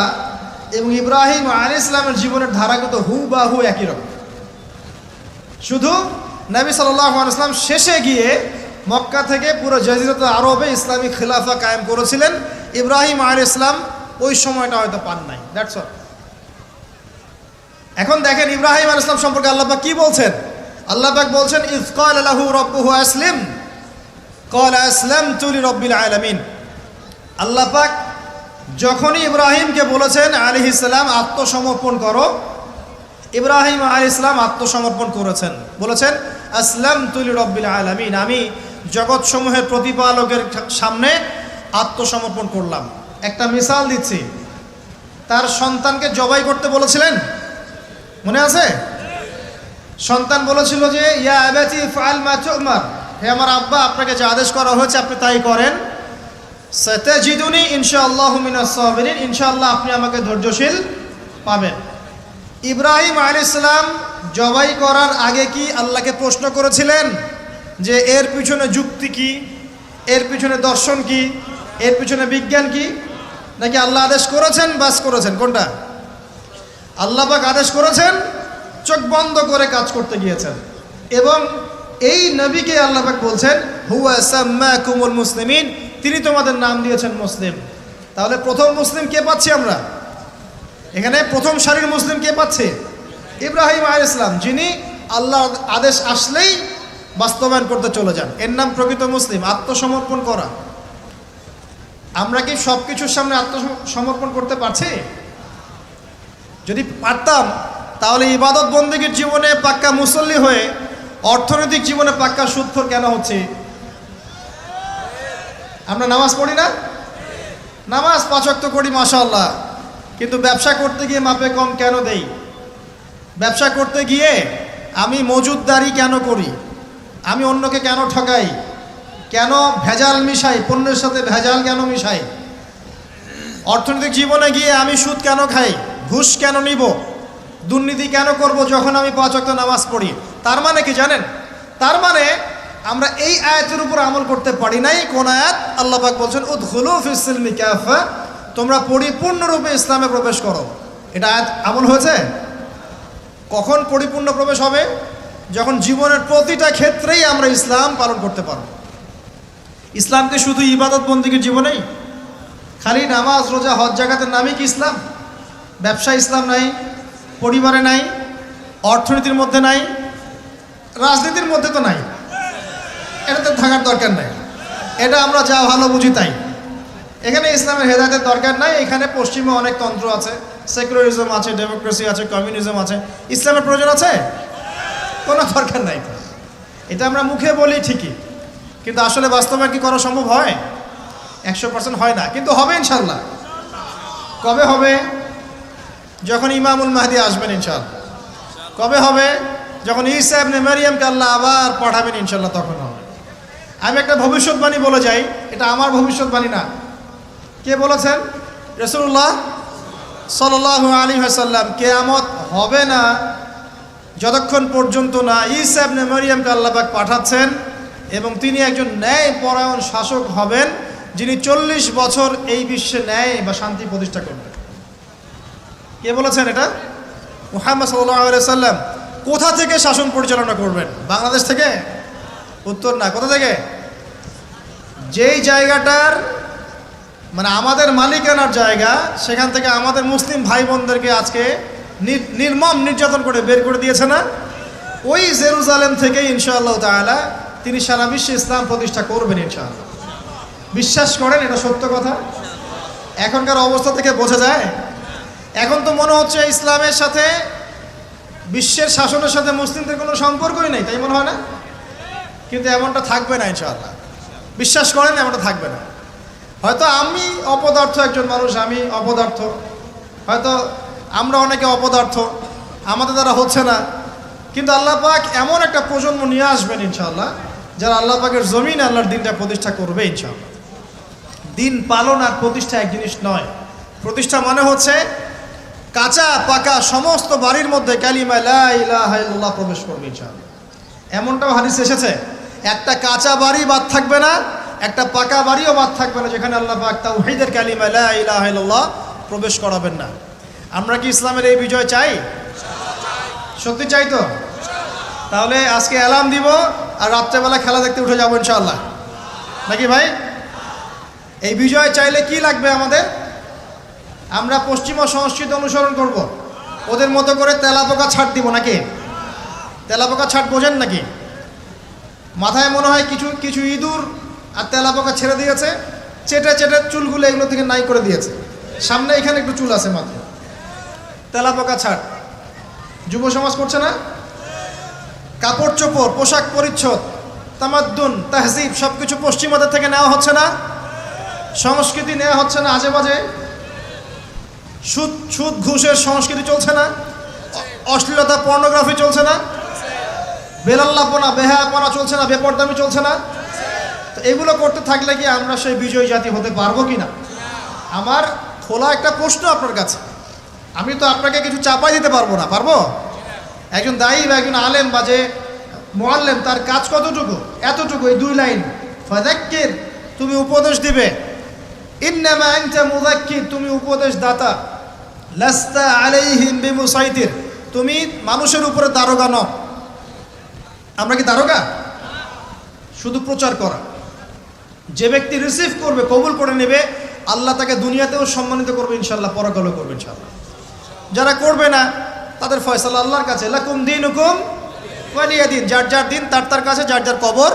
এবং ইব্রাহিম আলাইহিস সালামের জীবনের ধারা কিন্তু হুবহু একই রকম। শুধু নবী সাল্লাল্লাহু আলাইহি ওয়াসাল্লাম শেষে গিয়ে মক্কা থেকে পুরো জাজিরাতুল আরবে ইসলামী খিলাফা কায়েম করেছিলেন। ইব্রাহিম আলাইহিস সালাম ওই সময়টা হয়তো পান নাই। That's all. এখন দেখেন ইব্রাহিম আলাইহিস সালাম সম্পর্কে আল্লাহ পাক কি বলছেন? আল্লাহ পাক বলছেন ইয ক্বালা লাহু রাব্বুহু আসলিম ক্বালা আসলামতু লিরাব্বিল আলামিন। আল্লাহ পাক যখনই ইব্রাহিমকে বলেছেন আলাইহিস সালাম আত্মসমর্পণ করো, ইব্রাহিম আলাইহিস সালাম আত্মসমর্পণ করেছেন, বলেছেন আসলামতু লিরাব্বিল আলামিন, আমি জগৎসমূহের প্রতিপালকের সামনে আত্মসমর্পণ করলাম। একটা মিসাল দিচ্ছি, তার সন্তানকে জবাই করতে বলেছিলেন, মনে আছে? সন্তান বলেছিল যে ইয়া আবাতি ফাআল মা তু'মার, হে আমার আব্বা, আপনাকে যে আদেশ করা হয়েছে আপনি তাই করেন। সাতাজিদুনি ইনশাআল্লাহু মিনাস সাবিরিন, ইনশাআল্লাহ আপনি আমাকে ধৈর্যশীল পাবেন। ইব্রাহিম আলাইহিস সালাম জবাই করার আগে কি আল্লাহকে প্রশ্ন করেছিলেন যে এর পিছনে যুক্তি কি, এর পিছনে দর্শন কি, এর পিছনে বিজ্ঞান কি? নাকি আল্লাহ আদেশ করেছেন, বাস করেছেন? কোনটা? আল্লাহ পাক আদেশ করেছেন, চোখ বন্ধ করে কাজ করতে গিয়েছেন। এবং এই নবীকে আল্লাহ পাক বলছেন হুয়া সাম্মাকুমুল মুসলিমিন, তিনি তোমাদের নাম দিয়েছেন মুসলিম। তাহলে প্রথম মুসলিম কে পাচ্ছি আমরা এখানে? প্রথম সারির মুসলিম কে পাচ্ছে? ইব্রাহিম আলাইহিস সালাম, যিনি আল্লাহর আদেশ আসলেই বাস্তবায়ন করতে চলে যান। এর নাম প্রকৃত মুসলিম, আত্মসমর্পণ করা। আমরা কি সব কিছুর সামনে আত্মসমর্পণ করতে পারছি? যদি পারতাম তাহলে ইবাদত বন্দেগীর জীবনে পাক্কা মুসল্লি হয়ে অর্থনৈতিক জীবনে পাক্কা সুদখোর কেন হচ্ছে? আমরা নামাজ পড়ি না? নামাজ 5 ওয়াক্ত করি মাশাআল্লাহ, কিন্তু ব্যবসা করতে গিয়ে মাপে কম কেন দেই? ব্যবসা করতে গিয়ে আমি মজুদদারি কেন করি? আমি অন্যকে কেন ঠকাই? কেন ভেজাল মিশাই? পণ্যের সাথে ভেজাল কেন মিশাই? অর্থনৈতিক জীবনে গিয়ে আমি সুদ কেন খাই? ঘুষ কেন নিব? দুর্নীতি কেন করব যখন আমি 5 ওয়াক্ত নামাজ পড়ি? তার মানে কি জানেন? তার মানে আমরা এই আয়াতের উপর আমল করতে পারি নাই। কোন আয়াত? আল্লাহ পাক বলছেন উদখুলু ফিস সিলমি কাফা, তোমরা পরিপূর্ণরূপে ইসলামে প্রবেশ করো। এটা আয়াত আমল হয়েছে? কখন পরিপূর্ণ প্রবেশ হবে? যখন জীবনের প্রতিটা ক্ষেত্রেই আমরা ইসলাম পালন করতে পারব। ইসলামকে শুধু ইবাদত বন্দেগীর জীবনেই, খালি নামাজ রোজা হজ জাকাতের নামই কি ইসলাম? ব্যবসা ইসলাম নাই, পরিবারে নাই, অর্থনীতির মধ্যে নাই, রাজনীতির মধ্যে তো নাই। এটাতে থাকার দরকার নাই। এটা আমরা যা ভালো বুঝি তাই। এখানে ইসলামের হেদায়েতের দরকার নাই। এখানে পশ্চিমে অনেক তন্ত্র আছে, সেকুলারিজম আছে, ডেমোক্রেসি আছে, কমিউনিজম আছে। ইসলামের প্রয়োজন আছে? কোনো দরকার নাই। এটা আমরা মুখে বলি ঠিকই, কিন্তু আসলে বাস্তবে কি করা সম্ভব হয়? 100% হয় না, কিন্তু হবে ইনশাল্লাহ। কবে হবে? যখন ইমামুল মাহদি আসবেন ইনশাআল্লাহ। কবে হবে? যখন ঈসা ইবনে মারইয়ামকে আল্লাহ আবার পাঠাবেন ইনশাআল্লাহ, তখন হবে। আমি একটা ভবিষ্যৎবাণী বলে যাই, এটা আমার ভবিষ্যৎবাণী না। কে বলেছেন? রাসূলুল্লাহ সাল্লাল্লাহু আলাইহি ওয়াসাল্লাম। কিয়ামত হবে না যতক্ষণ পর্যন্ত না ঈসা ইবনে মারইয়ামকে আল্লাহ পাক পাঠাচ্ছেন এবং তিনি একজন ন্যায়পরায়ণ শাসক হবেন, যিনি 40 বছর এই বিশ্বে ন্যায় বা শান্তি প্রতিষ্ঠা করবেন। কে বলেছেন এটা? মুহাম্মদ সাল্লাল্লাহু আলাইহি ওয়াসাল্লাম। কোথা থেকে শাসন পরিচালনা করবেন? বাংলাদেশ থেকে? উত্তর না। কোথা থেকে? যেই জায়গাটার মানে আমাদের মালিকানার জায়গা, সেখান থেকে আমাদের মুসলিম ভাই বোনদেরকে আজকে নির্মম নির্যাতন করে বের করে দিয়েছে না, ওই জেরুজালেম থেকে ইনশাআল্লাহ তাআলা তিনি সারা বিশ্বে ইসলাম প্রতিষ্ঠা করবেন ইনশাআল্লাহ। বিশ্বাস করেন? এটা সত্য কথা। এখনকার অবস্থা থেকে বোঝা যায়। এখন তো মনে হচ্ছে ইসলামের সাথে বিশ্বের শাসনের সাথে মুসলিমদের কোনো সম্পর্কই নেই, তাই মনে হয় না? কিন্তু এমনটা থাকবে না ইনশাআল্লাহ। বিশ্বাস করেন, এমনটা থাকবে না। হয়তো আমি অপদার্থ একজন মানুষ, আমি অপদার্থ, হয়তো আমরা অনেকে অপদার্থ, আমাদের দ্বারা হচ্ছে না, কিন্তু আল্লাহ পাক এমন একটা প্রজন্ম নিয়ে আসবেন ইনশাআল্লাহ, যারা আল্লাহ পাকের জমিনে আল্লাহর দিনটা প্রতিষ্ঠা করবে ইনশাআল্লাহ। দিন পালন আর প্রতিষ্ঠা এক জিনিস নয়। প্রতিষ্ঠা মানে হচ্ছে কাঁচা পাকা সমস্ত বাড়ির মধ্যে কালিমা লা ইলাহা ইল্লাল্লাহ প্রবেশ করবে ইনশাআল্লাহ। এমনটাও হাদিস এসেছে, একটা কাঁচা বাড়ি বাদ থাকবে না, একটা পাকা বাড়িও বাদ থাকবে না যেখানে আল্লাহ পাক তাওহীদের কালিমা লা ইলাহা ইল্লাল্লাহ প্রবেশ করাবেন না। আমরা কি ইসলামের এই বিজয় চাই? সত্যি চাই তো? তাহলে আজকে অ্যালার্ম দিব আর রাত্রেবেলা খেলা দেখতে উঠে যাবো ইনশাআল্লাহ, নাকি ভাই? এই বিজয় চাইলে কি লাগবে আমাদের? আমরা পশ্চিমা সংস্কৃতি অনুসরণ করব, ওদের মতো করে তেলাপোকা ছাড় দিব নাকি? তেলাপোকা ছাড় বোঝেন নাকি? মাথায় মনে হয় কিছু কিছু ইঁদুর আর তেলাপোকা ছেড়ে দিয়েছে, চেটে চেটে চুলগুলো এগুলো থেকে নাই করে দিয়েছে, সামনে এখানে একটু চুল আছে মাত্র। তেলাপোকা ছাড় যুব সমাজ করছে না? কাপড় চোপড়, পোশাক পরিচ্ছদ, তামাদ্দুন, তাহজিব সব কিছু পশ্চিমাদের থেকে নেওয়া হচ্ছে না? সংস্কৃতি নেওয়া হচ্ছে না আজে বাজে? সুদ ঘুষের সংস্কৃতি চলছে না? অশ্লীলতা পর্নোগ্রাফি চলছে না? বেলাল্লাপনা বেহায়াপনা চলছে না? বেপরদামি চলছে না? তো এগুলো করতে থাকলে কি আমরা সেই বিজয়ী জাতি হতে পারবো কি না? আমার খোলা একটা প্রশ্ন আপনার কাছে, আমি তো আপনাকে কিছু চাপাই দিতে পারবো না, পারবো? একজন দায়ী বা একজন আলেম বা যে মুআল্লিম, তার কাজ কতটুকু? এতটুকু, এই 2 লাইন, ফাযাক্কির, তুমি উপদেশ দিবে, ইন্নামা আনতা মুযাক্কির, তুমি উপদেশ দাতা, লাস্তা আলাইহিম বিমুসাইতির, তুমি মানুষের উপরে দারোগা নও। আমরা কি দারোগা? শুধু প্রচার করা। যে ব্যক্তি রিসিভ করবে, কবুল করে নেবে, আল্লাহ তাকে দুনিয়াতেও সম্মানিত করবে ইনশাআল্লাহ, পরকালেও করবে ইনশাআল্লাহ। যারা করবে না তাদের ফয়সালা আল্লাহর কাছে, লাকুম দীনুকুম ওয়ালিয়া দিন, যার যার দিন তার তার কাছে, যার যার কবর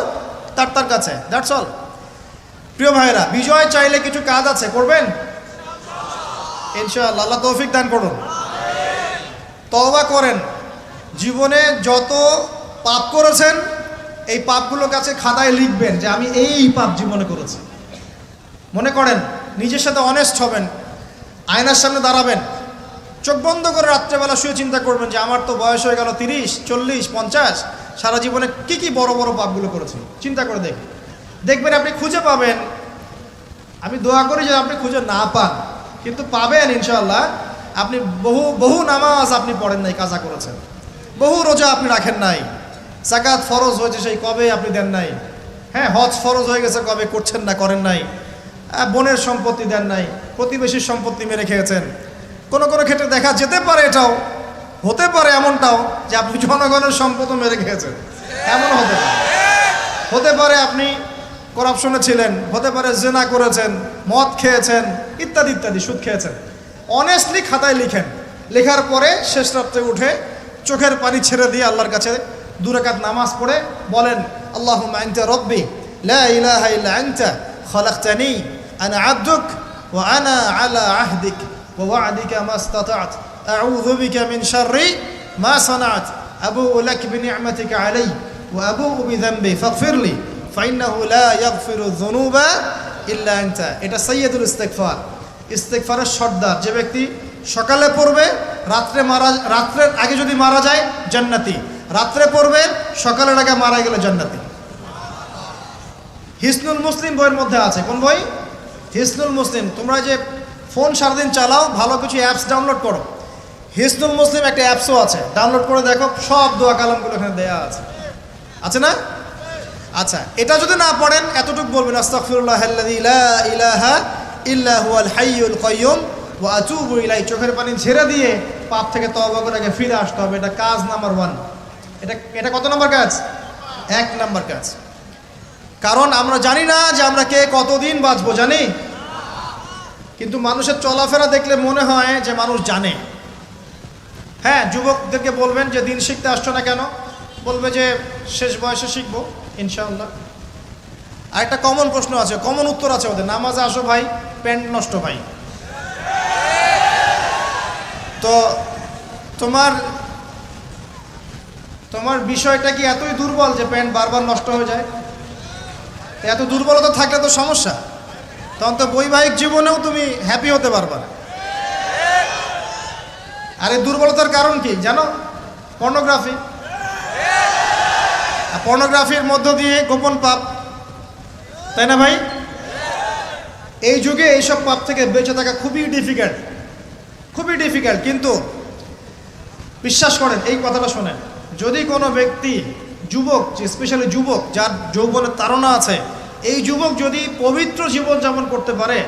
তার তার কাছে, দ্যাটস অল। প্রিয় ভাইরা, বিজয় চাইলে কিছু কাজ আছে, করবেন ইনশাআল্লাহ। আল্লাহ তৌফিক দান করুন। তওবা করেন, জীবনে যত পাপ করেছেন এই পাপগুলোর কাছে খাতায় লিখবেন যে আমি এই পাপ জীবনে করেছি। মনে করেন, নিজের সাথে অনেস্ট হবেন, আয়নার সামনে দাঁড়াবেন, চোখ বন্ধ করে রাত্রেবেলা শুয়ে চিন্তা করবেন যে আমার তো বয়স হয়ে গেল 30, 40, 50, সারা জীবনে কি কি বড় বড় পাপগুলো করেছি। চিন্তা করে দেখবেন আপনি খুঁজে পাবেন। আমি দোয়া করি যে আপনি খুঁজে না পান, কিন্তু পাবেন ইনশাআল্লাহ। আপনি বহু নামাজ আপনি পড়েন নাই, কাজা করেছেন, বহু রোজা আপনি রাখেন নাই, যাকাত ফরজ হয়েছে সেই কবে আপনি দেন নাই, হ্যাঁ হজ ফরজ হয়ে গেছে কবে করছেন না, করেন নাই, বোনের সম্পত্তি দেন নাই, প্রতিবেশীর সম্পত্তি মেরে খেয়েছেন। কোনো কোনো ক্ষেত্রে দেখা যেতে পারে, এটাও হতে পারে এমনটাও যে আপনি জনগণের সম্পদও মেরে খেয়েছেন, এমন হতে পারে আপনি করাপশনে ছিলেন, হতে পারে জেনা করেছেন, মদ খেয়েছেন, ইত্যাদি ইত্যাদি, সুদ খেয়েছেন। অনেস্টলি খাতায় লিখেন, লেখার পরে শেষ রাত্রে উঠে চোখের পানি ছেড়ে দিয়ে আল্লাহর কাছে 2 রাকাত নামাজ পড়ে বলেন, আল্লাহুম্মা আনতা রব্বি লা ইলাহা ইল্লা আনতা খালাকতানি আনা আবদুক ওয়া আনা আলা আহদিক ওয়া ওয়া'দিকা মাস্তাতা'ত আউযু বিকা মিন শাররি মা সানা'ত আবুউ লাক বিনি'মাতিকা আলাইয়া ওয়া আবুউ বিযানবি ফাগফিরলি ফাইন্নাহু লা ইয়াগফিরু যুনুবা ইল্লা আনতা। এটা সাইয়্যিদুল ইস্তিগফার, ইস্তিগফারের সর্দার। যে ব্যক্তি সকালে পড়বে, রাত্রের আগে যদি মারা যায় জান্নাতি, রাত্রে পড়বে সকালের আগে মারা গেলে জান্নাতি। হিসনুল মুসলিম বইয়ের মধ্যে আছে। কোন বই? হিসনুল মুসলিম। তোমরা যে ফোন সারাদিন চালাও, ভালো কিছু অ্যাপস ডাউনলোড করো, হিসনুল মুসলিম একটা অ্যাপসও আছে, ডাউনলোড করে দেখো, সব দোয়া কালামগুলো এখানে দেয়া আছে না? আচ্ছা, এটা যদি না পড়েন এতটুকু বলবেন, আস্তাগফিরুল্লাহাল্লাযী লা ইলাহা ইল্লা হুয়াল হাইয়ুল কাইয়্যুম ওয়া আতুবু ইলাইহি। চোখের পানি ছেড়ে দিয়ে পাপ থেকে তওবা করে আগে ফিরে আসতে হবে। এটা কাজ নাম্বার 1। এটা কত নম্বর কাজ? 1 নম্বর কাজ। কারণ আমরা জানি না যে আমরা কে কতদিন বাঁচবো, জানি? কিন্তু মানুষের চলাফেরা দেখলে মনে হয় যে মানুষ জানে। হ্যাঁ, যুবকদেরকে বলবেন যে দিন শিখতে আসছো না কেন, বলবে যে শেষ বয়সে শিখবো ইনশাআল্লাহ। আর একটা কমন প্রশ্ন আছে, কমন উত্তর আছে ওদের, নামাজে আসো ভাই, প্যান্ট নষ্ট ভাই। তো তোমার বিষয়টা কি এতই দুর্বল যে প্যান্ট বারবার নষ্ট হয়ে যায়? এত দুর্বলতা থাকলে তো সমস্যা, তখন তো বৈবাহিক জীবনেও তুমি হ্যাপি হতে পারবে না। আর এই দুর্বলতার কারণ কি জানো? পর্নোগ্রাফি। পর্নোগ্রাফির মধ্য দিয়ে গোপন পাপ, তাই না ভাই? এই যুগে এইসব পাপ থেকে বেঁচে থাকা খুবই ডিফিকাল্ট। কিন্তু বিশ্বাস করেন, এই কথাটা শোনেন, যদি কোনো ব্যক্তি, যুবক, স্পেশালি যুবক যার যৌবনের তাড়না আছে, এই যুবক যদি পবিত্র জীবনযাপন করতে পারে,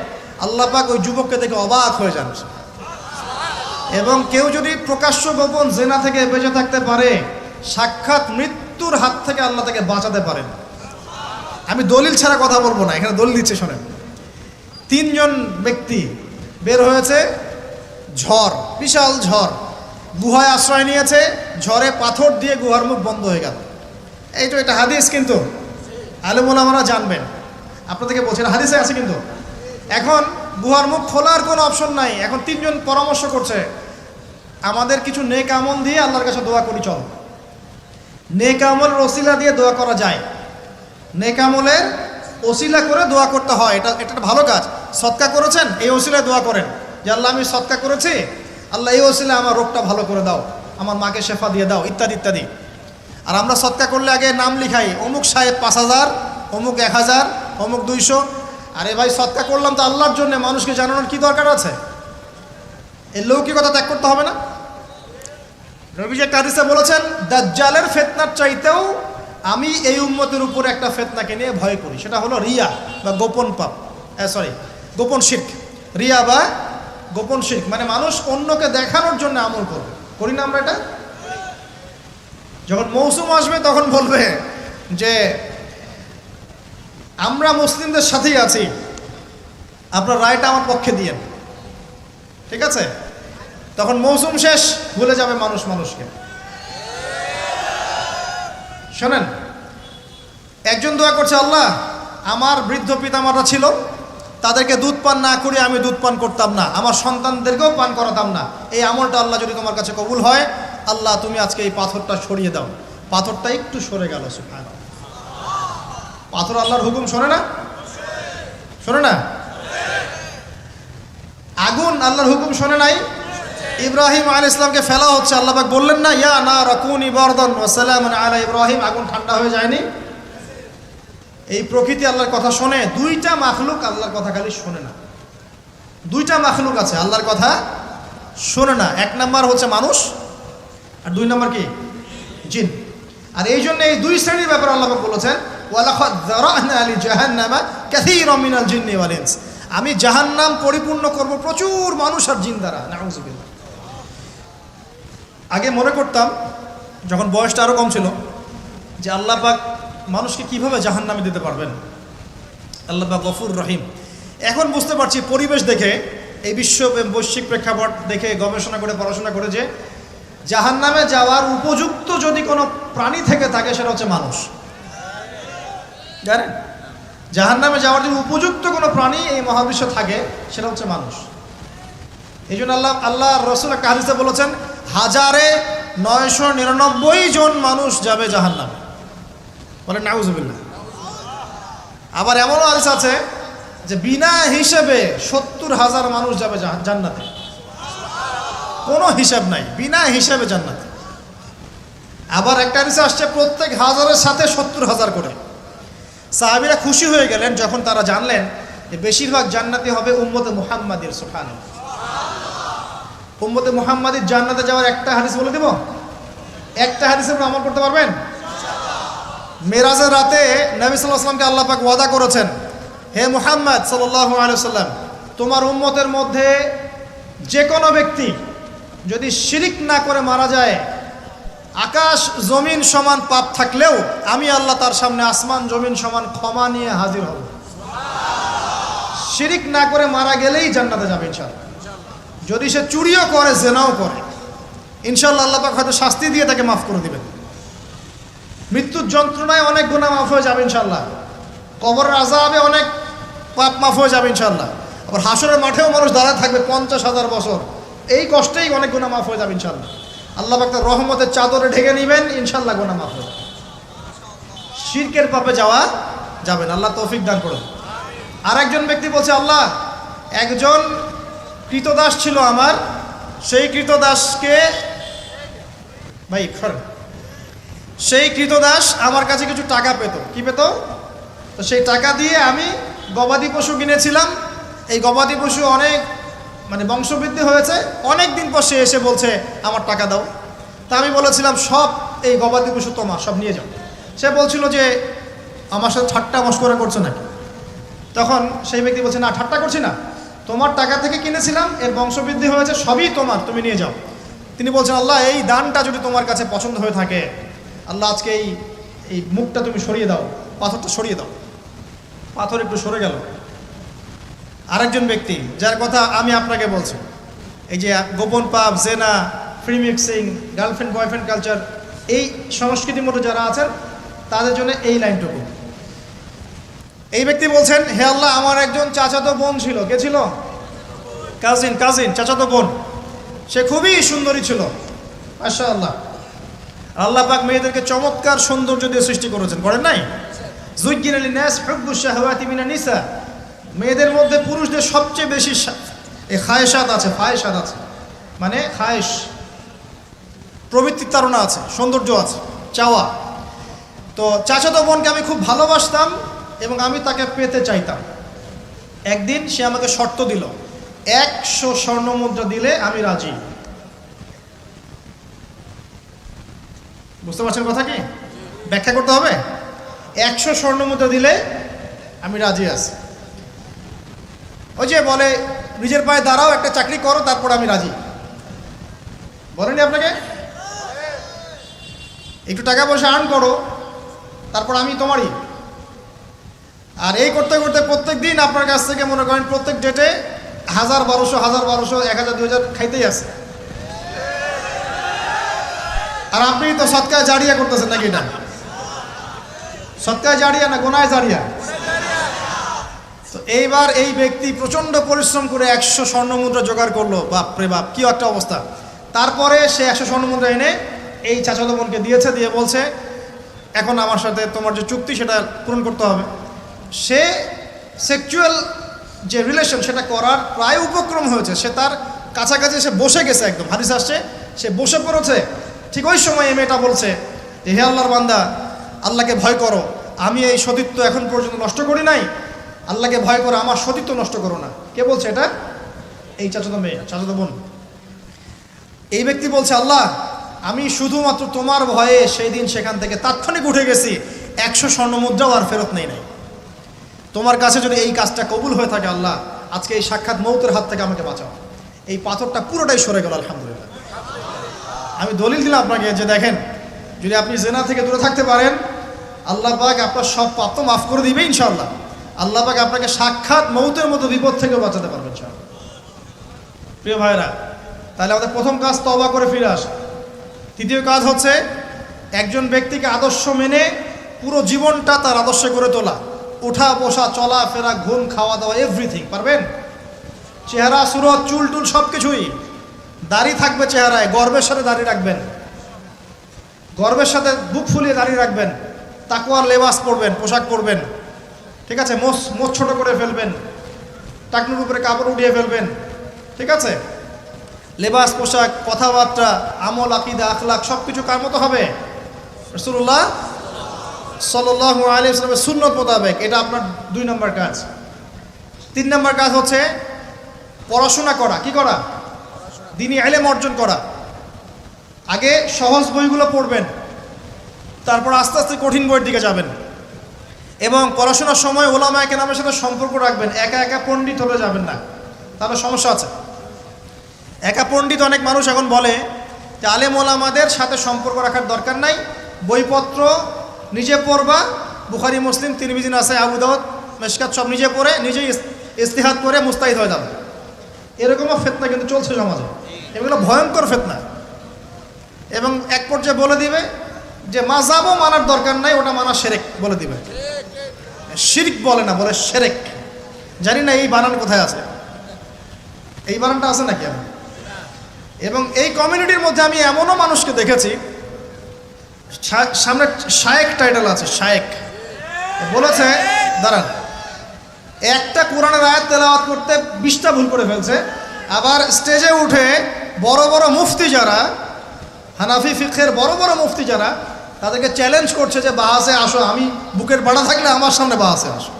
আল্লাহ পাক ওই যুবককে দেখে অবাক হয়ে যান। এবং কেউ যদি প্রকাশ্য গোপন জেনা থেকে বেঁচে থাকতে পারে, সাক্ষাৎ মৃত্যুর হাত থেকে আল্লাহ তাকে বাঁচাতে পারেন। আমি দলিল ছাড়া কথা বলবো না, এখানে দলিল দিচ্ছে শোনেন। 3 জন ব্যক্তি বের হয়েছে, ঝড়, বিশাল ঝড়, গুহায় আশ্রয় নিয়েছে, ঝড়ে পাথর দিয়ে গুহার মুখ বন্ধ হয়ে গেল। এই তো এটা হাদিস, কিন্তু আলেম ওলামারা জানবেন, আপনাদেরকে বলছেন হাদিসে আছে। কিন্তু এখন গুহার মুখ খোলার কোনো অপশন নাই। এখন 3 জন পরামর্শ করছে, আমাদের কিছু নেক আমল দিয়ে আল্লাহর কাছে দোয়া করি, চল। নেক আমলের ওসিলা দিয়ে দোয়া করা যায়, নেক আমলের ওসিলা করে দোয়া করতে হয়, এটা একটা ভালো কাজ। সদকা করেছেন, এই ওসিলায় দোয়া করেন যে আল্লাহ আমি সদকা করেছি, আল্লাহ এই ওসিলায় আমার রোগটা ভালো করে দাও, আমার মাকে শেফা দিয়ে দাও, ইত্যাদি ইত্যাদি। আর আমরা সদকা করলে আগে নাম লিখাই, অমুক সাহেব 5000, অমুক 1000, অমুক 200। আরে ভাই সদকা করলাম তো আল্লাহর জন্য, মানুষকে জানানোর কি দরকার আছে? এই লৌকিকতা ত্যাগ করতে হবে না? নবীজি একটা হাদিসে বলেছেন, দাজ্জালের ফিতনার চাইতেও আমি এই উম্মতের উপর একটা ফিতনাকে নিয়ে ভয় করি, সেটা হলো রিয়া বা গোপন পাপ, গোপন শিরক। রিয়া বা গোপন শিরক মানে মানুষ অন্যকে দেখানোর জন্য আমল করবে, করি না আমরা এটা? যখন মৌসুম আসবে তখন বলবে যে আমরা মুসলিমদের সাথেই আছি, আপনার রায়টা আমার পক্ষে দিয়েন, ঠিক আছে? তখন মৌসুম শেষ, ভুলে যাবে মানুষ মানুষকে। শোনেন, একজন দোয়া করছে, আল্লাহ আমার বৃদ্ধ পিতামাতা ছিল, তাদেরকে দুধ পান না করে আমি দুধ পান করতাম না, আমার সন্তানদেরকেও পান করাতাম না, এই আমলটা আল্লাহ যদি তোমার কাছে কবুল হয়, আল্লাহ তুমি আজকে এই পাথরটা সরিয়ে দাও। পাথরটা একটু সরে গেল। সুবহানাল্লাহ। পাথর আল্লাহর হুকুম শোনে না? শোনে না? আগুন আল্লাহর হুকুম শোনে নাই? ইব্রাহিম আলাইহিস সালামকে ফেলা হচ্ছে, আল্লাহ পাক বললেন না, ইয়া নারা কুনি বারদান ওয়া সালামান আলা ইব্রাহিম, আগুন ঠান্ডা হয়ে যায়নি? এই প্রকৃতি আল্লাহর কথা শোনে। দুইটা মাখলুক আল্লাহর কথা খালি শোনে না। দুইটা মাখলুক আছে আল্লাহর কথা শোনে না। এক নাম্বার হচ্ছে মানুষ, আর দুই নাম্বার কি? জিন। আর এই জন্য এই দুই শ্রেণীর ব্যাপারে আল্লাহ পাক বলেছেন, ওয়ালাকাদ যারানা লিজাহান্নামা কাসীরাম মিনাল জিন্নি ওয়াল ইনস, আমি জাহান্নাম পরিপূর্ণ করব প্রচুর মানুষ আর জিন দ্বারা। নাউযুবিল্লাহ। আগে মনে করতাম, যখন বয়সটা আরও কম ছিল, যে আল্লাহ পাক মানুষকে কিভাবে জাহান্নামে দিতে পারবেন, আল্লাহ পাক গফুর রহিম। এখন বুঝতে পারছি পরিবেশ দেখে, এই বৈশ্বিক প্রেক্ষাপট দেখে, গবেষণা করে, পড়াশোনা করে, যে জাহান্নামে যাওয়ার উপযুক্ত যদি কোনো প্রাণী থেকে থাকে সেটা হচ্ছে মানুষ। জানেন, জাহান্নামে যাওয়ার জন্য উপযুক্ত কোনো প্রাণী এই মহাবিশ্বে থাকে সেটা হচ্ছে মানুষ। এই জন্য আল্লাহ রসুল একটা হাদিসে বলেছেন, 1999 জন মানুষ যাবে জাহান্নামে। বলেন নাউযুবিল্লাহ। আবার এমনও হাদিস আছে যে বিনা হিসেবে 70,000 মানুষ যাবে জান্নাতে। কোনো হিসাব নাই, বিনা হিসাবে জান্নাতে। আবার একটা হাদিসে আসছে প্রত্যেক হাজারের সাথে 70,000 করে। সাহাবীরা খুশি হয়ে গেলেন যখন তারা জানলেন যে বেশিরভাগ জান্নাতি হবে উম্মতে মুহাম্মাদির। সুবহানাল্লাহ। উম্মতে মুহাম্মাদির জান্নাতে যাওয়ার একটা হাদিস বলে দেব, একটা হাদিসের উপর আমল করতে পারবেন? মেরাজের রাতে নবী সাল্লাল্লাহু আলাইহি ওয়াসাল্লামকে আল্লাহ পাক ওয়াদা করেছেন, হে মুহাম্মদ সাল্লাল্লাহু আলাইহি ওয়াসাল্লাম, তোমার উম্মতের মধ্যে যে কোনো ব্যক্তি যদি শিরিক না করে মারা যায়, আকাশ জমিন সমান পাপ থাকলেও আমি আল্লাহ তার সামনে আসমান জমিন সমান ক্ষমা নিয়ে হাজির হব। শিরিক না করে মারা গেলেই জান্নাতে যাবে ইনশাআল্লাহ। যদি সে চুরিও করে, জেনাও করে, ইনশাআল্লাহ আল্লাহ পাক হয়তো শাস্তি দিয়ে তাকে মাফ করে দিবেন। মৃত্যুর যন্ত্রণায় অনেক গুনাহ মাফ হয়ে যাবে ইনশাআল্লাহ। কবরের আযাবে অনেক পাপ মাফ হয়ে যাবে ইনশাআল্লাহ। আবার হাসরের মাঠেও মানুষ দাঁড়ায় থাকবে 50,000 বছর, এই কষ্টেই অনেক গুনাহ মাফ হয়ে যাবে ইনশাআল্লাহ। আল্লাহ পাক তার রহমতের চাদরে ঢেকে নেবেন, ইনশাআল্লাহ গুনাহ মাফ হবে। শিরকের পাপে যাওয়া যাবে না, আল্লাহ তৌফিক দান করুন। আর একজন ব্যক্তি বলছে, আল্লাহ একজন কৃতদাস ছিল আমার, সেই কৃতদাসকে সেই কৃতদাস আমার কাছে কিছু টাকা পেত। কি পেত? তো সেই টাকা দিয়ে আমি গবাদি পশু কিনেছিলাম। এই গবাদি পশু অনেক বংশবৃদ্ধি হয়েছে। অনেক দিন পর সে এসে বলছে আমার টাকা দাও। তা আমি বলেছিলাম সব এই গবাদি পশু তোমার, সব নিয়ে যাও। সে বলছিল যে আমার সাথে ঠাট্টা মশকরা করছে নাকি? তখন সেই ব্যক্তি বলছে, না ঠাট্টা করছি না, তোমার টাকা থেকে কিনেছিলাম, এর বংশবৃদ্ধি হয়েছে, সবই তোমার, তুমি নিয়ে যাও। তিনি বলছেন, আল্লাহ এই দানটা যদি তোমার কাছে পছন্দ হয়ে থাকে, আল্লাহ আজকে এই মুখটা তুমি সরিয়ে দাও, পাথরটা সরিয়ে দাও। পাথর একটু সরে গেল। আরেকজন ব্যক্তি যার কথা আমি আপনাকে বলছি, এই যে গোপন পাপ, জেনা, free mixing, girlfriend boyfriend culture, এই সংস্কৃতির মধ্যে যারা আছেন তাদের জন্য এই লাইনটুকু। এই ব্যক্তি বলছেন, হে আল্লাহ আমার একজন চাচাতো বোন ছিল। কে ছিল? কাজিন চাচাতো বোন। সে খুবই সুন্দরী ছিল, মাশাআল্লাহ। আল্লাহ পাক মেয়েদেরকে চমৎকার সৌন্দর্য দিয়ে সৃষ্টি করেছেন, করেন নাই? যুজ্জিনা লিন-নাস হুব্বুশ শাহাওয়াতি মিনান নিসা, মেয়েদের মধ্যে পুরুষদের সবচেয়ে বেশি খায়েশাত আছে, ফায়েশাত আছে, মানে খায়েশ, প্রবৃত্তির তাড়না আছে, সৌন্দর্য আছে, চাওয়া। তো চাচাতো বোনকে আমি খুব ভালোবাসতাম, এবং আমি তাকে পেতে চাইতাম। একদিন সে আমাকে শর্ত দিল, 100 স্বর্ণ মুদ্রা দিলে আমি রাজি। বুঝতে পারছেন কথা কি? ব্যাখ্যা করতে হবে। 100 স্বর্ণ মুদ্রা দিলে আমি রাজি আছি। ওই যে বলে নিজের পায়ে দাঁড়াও, একটা চাকরি করো, তারপর আমি রাজি। বলেনি আপনাকে? একটু টাকা পয়সা আর্ন করো, তারপর আমি তোমারই। আর এই করতে করতে প্রত্যেক দিন আপনার কাছ থেকে মনে করেন প্রত্যেক ডেটে 1000, 1200, 1000, 2000 খাইতেই আছে। আর আপনি তো সৎকায় জারিয়া করতেছেন নাকি? এটা সৎকায় জারিয়া না গোনায় জারিয়া? তো এইবার এই ব্যক্তি প্রচণ্ড পরিশ্রম করে 100 স্বর্ণ মুদ্রা জোগাড় করলো। বাপরে বাপ, কি একটা অবস্থা! তারপরে সে 100 স্বর্ণ মুদ্রা এনে এই চাচাতো বোনকে দিয়েছে, দিয়ে বলছে এখন আমার সাথে তোমার যে চুক্তি সেটা পূরণ করতে হবে। সে সেক্সুয়াল যে রিলেশন সেটা করার প্রায় উপক্রম হয়েছে, সে তার কাছাকাছি সে বসে গেছে, একদম হাদিস আসছে সে বসে পড়েছে। ঠিক ওই সময় এই মেয়েটা বলছে যে হে আল্লাহর বান্দা, আল্লাহকে ভয় করো, আমি এই সতীত্ব এখন পর্যন্ত নষ্ট করি নাই, আল্লাহকে ভয় করো, আমার সতীত্ব নষ্ট করো না। কে বলছে এটা? এই চাচাতো মেয়ে, চাচাতো বোন। এই ব্যক্তি বলছে আল্লাহ, আমি শুধুমাত্র তোমার ভয়ে সেই দিন সেখান থেকে তাৎক্ষণিক উঠে গেছি, 100 স্বর্ণ মুদ্রাও আর ফেরত নেই নাই। তোমার কাছে যদি এই কাজটা কবুল হয়ে থাকে আল্লাহ, আজকে এই সাক্ষাৎ মৌতের হাত থেকে আমাকে বাঁচাও। এই পাথরটা পুরোটাই সরে গেল আলহামদুলিল্লাহ। আমি দলিল দিলাম আপনাকে যে দেখেন, যদি আপনি জেনা থেকে দূরে থাকতে পারেন, আল্লাহ পাক আপনার সব পাপ তো মাফ করে দিবে ইনশাআল্লাহ। আল্লাহ পাক আপনাকে সাক্ষাৎ মৌতের মতো বিপদ থেকে বাঁচাতে পারবেন ইনশাআল্লাহ। প্রিয় ভাইরা, তাহলে আমাদের প্রথম কাজ তওবা করে ফিরে আসা। তৃতীয় কাজ হচ্ছে একজন ব্যক্তিকে আদর্শ মেনে পুরো জীবনটা তার আদর্শে করে তোলা। উঠা বসা, চলা ফেরা, ঘুম, খাওয়া দাওয়া, এভরিথিং পারবেন। চেহারা, সুরত, চুল টুল সব কিছুই। দাড়ি থাকবে চেহারায়, গর্বের সাথে দাড়ি রাখবেন, গর্বের সাথে বুক ফুলিয়ে দাড়ি রাখবেন। তাকওয়ার লেবাস পরবেন, পোশাক পরবেন, ঠিক আছে। মোচ ছোট করে ফেলবেন, টাকনুর উপরে কাপড় উঠিয়ে ফেলবেন, ঠিক আছে। লেবাস, পোশাক, কথাবার্তা, আমল, আকীদা, আখলাক সব কিছু কার মতো হবে? রাসূলুল্লাহ সাল্লাল্লাহু আলাইহি ওয়াসাল্লামের সুন্নত মোতাবেক। এটা আপনার 2 নম্বর কাজ। 3 নম্বর কাজ হচ্ছে পড়াশোনা করা। কি করা? দ্বীনি ইলম অর্জন করা। আগে সহজ বইগুলো পড়বেন, তারপর আস্তে আস্তে কঠিন বইয়ের দিকে যাবেন। এবং পড়াশোনার সময় ওলামায়ে কেরামের সাথে সম্পর্ক রাখবেন। একা একা পণ্ডিত হতে যাবেন না, তাহলে সমস্যা আছে। একা পণ্ডিত অনেক মানুষ এখন বলে যে আলেম ওলামাদের সাথে সম্পর্ক রাখার দরকার নাই, বইপত্র নিজে পড়বা, বুখারী, মুসলিম, তিরমিজি, নাসাই, আবু দাউদ, মিশকাত সব নিজে পড়ে নিজেই ইজতিহাদ করে মুস্তাহিদ হয়ে যাবে। এরকমও ফিতনা কিন্তু চলছে সমাজে। এগুলো ভয়ঙ্কর ফিতনা। এবং এক পর্যায়ে বলে দিবে যে মাযহাবও মানার দরকার নাই, ওটা মানা শিরক বলে দিবে। শিরক বলে না, বলে শিরক। জানি না এই বানান কোথায় আছে, এই বানানটা আছে নাকি আমি? এবং এই কমিউনিটির মধ্যে আমি এমনও মানুষকে দেখেছি, সামনে শায়েক টাইটেল আছে, শায়েক বলেছে, দাঁড়ান, একটা কোরআনের আয়াত তেলাওয়াত করতে 20টা ভুল করে ফেলছে। আবার স্টেজে উঠে বড় বড় মুফতি যারা, হানাফি ফিকহের বড় বড় মুফতি যারা, তাদেরকে চ্যালেঞ্জ করছে যে বাহাসে আসো, আমি বুকের বাড়া থাকলে আমার সামনে বাহাসে আসো।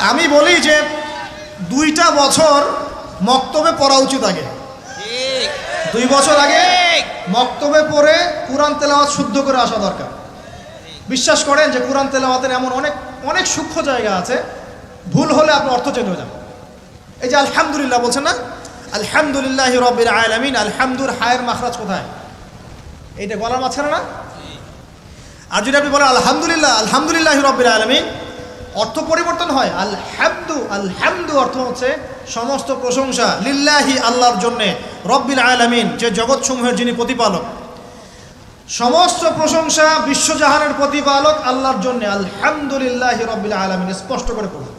আমি বলি যে 2টা বছর মক্তবে পড়া উচিত। আগে 2 বছর আগে মক্তবে পড়ে কোরআন তেলাওয়াত শুদ্ধ করে আসা দরকার। বিশ্বাস করেন যে কোরআন তেলাওয়াতের এমন অনেক অনেক সূক্ষ্ম জায়গা আছে, ভুল হলে আপনার অর্থ চেঞ্জ হয়ে যাবে। এই যে আলহামদুলিল্লাহ বলছেন না, আলহামদুলিল্লাহি রাব্বিল আলামিন, আলহামদুর হায়ের মাখরাজ কোথায়? এইটা গলার মাঝখানে না? আর যদি আপনি বলেন আলহামদুলিল্লাহ, আলহামদুলিল্লাহি রাব্বিল আলামিন, অর্থ পরিবর্তন হয়। আলহামদু, আলহামদু অর্থ হচ্ছে সমস্ত প্রশংসা লিল্লাহি, আল্লাহর জন্যে, রব্বিল আলামিন, যে জগৎসমূহের যিনি প্রতিপালক। সমস্ত প্রশংসা বিশ্বজাহানের প্রতিপালক আল্লাহর জন্য, আলহামদুলিল্লাহি রাব্বিল আলামিন, স্পষ্ট করে পড়ুন।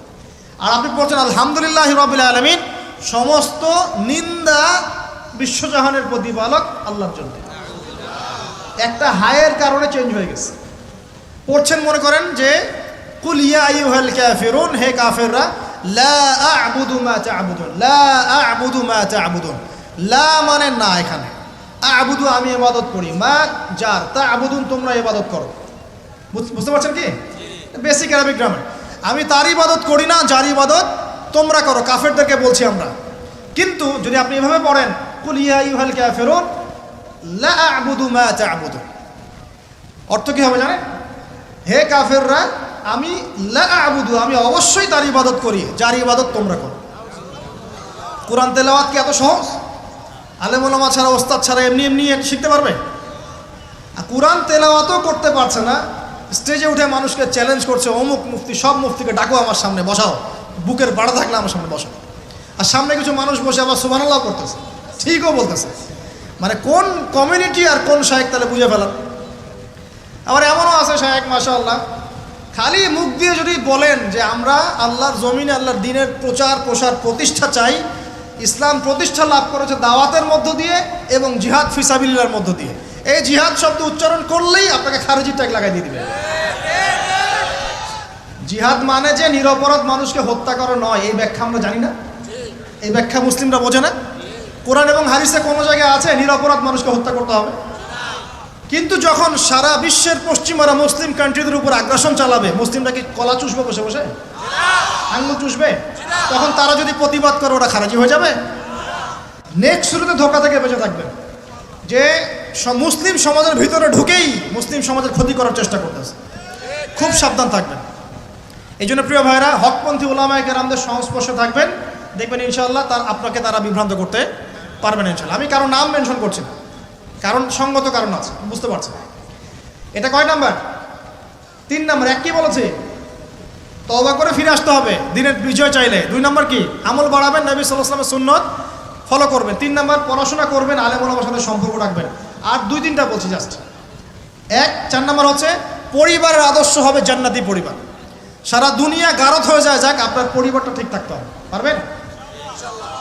আর আপনি পড়ছেন আলহামদুলিল্লাহি রাব্বিল আলামিন, সমস্ত নিন্দা বিশ্বজাহানের প্রতিপালক আল্লাহর জন্য। একটা হায়ের কারণে চেঞ্জ হয়ে গেছে। পড়ছেন মনে করেন যে কুল ইয়া আইয়ুহাল কাফিরুন, হে কাফেররা, লা আ'বুদু মা তা'বুদুন, লা আ'বুদু মা তা'বুদুন। লা মানে না, এখানে আ'বুদু আমি ইবাদত করি, মা জার, তা'বুদুন তোমরা ইবাদত করো। বুঝতে পারছেন কি? Basic Arabic grammar. আমি তার ইবাদত করি না, যার ইবাদত তোমরা করো, কাফেরদেরকে বলছি আমরা। কিন্তু যদি আপনি এভাবে পড়েন, কুল ইয়া আইয়ুহাল কাফিরুন লা আ'বুদু মা তা'বুদুন, অর্থ কি হবে জানেন? হে কাফেররা, আমি লা আ'বুদু, আমি অবশ্যই তার ইবাদত করি যার ইবাদত তোমরা করো। কোরআন তেলাওয়াত কি এত সহজ? আলেম ওলামা ছাড়া, ওস্তাদ ছাড়া এমনি এমনি শিখতে পারবে? কোরআন তেলাওয়াতও করতে পারছে না, স্টেজে উঠে মানুষকে চ্যালেঞ্জ করছে, অমুক মুফতি, সব মুফতিকে ডাকো আমার সামনে বসাও, বুকের বাড়া থাকলে আমার সামনে বসাও। আর সামনে কিছু মানুষ বসে আবার সুবহানাল্লাহ করতেছে, ঠিকও বলতেছে। মানে কোন কমিউনিটি আর কোন শায়েখ তাহলে বুঝে ফেলান। আবার এমনও আছে শায়েখ মাশাআল্লাহ, খালি মুখ দিয়ে যদি বলেন যে আমরা আল্লাহর জমিনে আল্লাহর দ্বীনের প্রচার প্রসার প্রতিষ্ঠা চাই, ইসলাম প্রতিষ্ঠা লাভ করেছে দাওয়াতের মধ্য দিয়ে এবং জিহাদ ফি সাবিলিল্লাহর মধ্য দিয়ে, এই জিহাদ শব্দ উচ্চারণ করলেই আপনাকে খারেজি ট্যাগ লাগাই দিয়ে দিবে। জিহাদ মানে যে নিরপরাধ মানুষকে হত্যা করা নয়, এই ব্যাখ্যা আমরা জানি না, এই ব্যাখ্যা মুসলিমরা বোঝে না। কোরআন এবং হাদিসে কোনো জায়গায় আছে নিরপরাধ মানুষকে হত্যা করতে হবে? কিন্তু যখন সারা বিশ্বের পশ্চিমারা মুসলিম কান্ট্রিদের উপর আগ্রাসন চালাবে, মুসলিমরা কি কলা চুষবে বসে বসে, আঙ্গুল চুষবে? তখন তারা যদি প্রতিবাদ করে, ওরা খারাজি হয়ে যাবে? নেক্সট শুরুতে ধোকা থেকে বেঁচে থাকবেন যে মুসলিম সমাজের ভিতরে ঢুকেই মুসলিম সমাজের ক্ষতি করার চেষ্টা করতেছে। খুব সাবধান থাকবেন। এই জন্য প্রিয় ভাইরা, হকপন্থী উলামায়ে কেরামদের সংস্পর্শে থাকবেন, দেখবেন ইনশাআল্লাহ আপনাকে তারা বিভ্রান্ত করতে পারবেন ইনশাআল্লাহ। আমি কারো নাম মেনশন করছি না, কারণ সঙ্গত কারণ আছে, বুঝতে পারছেন। এটা কয় নাম্বার? 3 নাম্বার। এক কি বলেছে? তওবা করে ফিরে আসতে হবে দিনের বিজয় চাইলে। 2 নাম্বার কি? আমল বাড়াবেন, নবী সাল্লাল্লাহু আলাইহি ওয়াসাল্লামের সুন্নত ফলো করবেন। 3 নাম্বার পড়াশোনা করবেন, আলেম ওলামার সাথে সম্পর্ক রাখবেন। আর 2-3টা বলছি জাস্ট। 4 নাম্বার হচ্ছে পরিবারের আদর্শ হবে জান্নাতি পরিবার। সারা দুনিয়া গারত হয়ে যায়, যাক আপনার পরিবারটা ঠিক থাকতে হবে। পারবেন?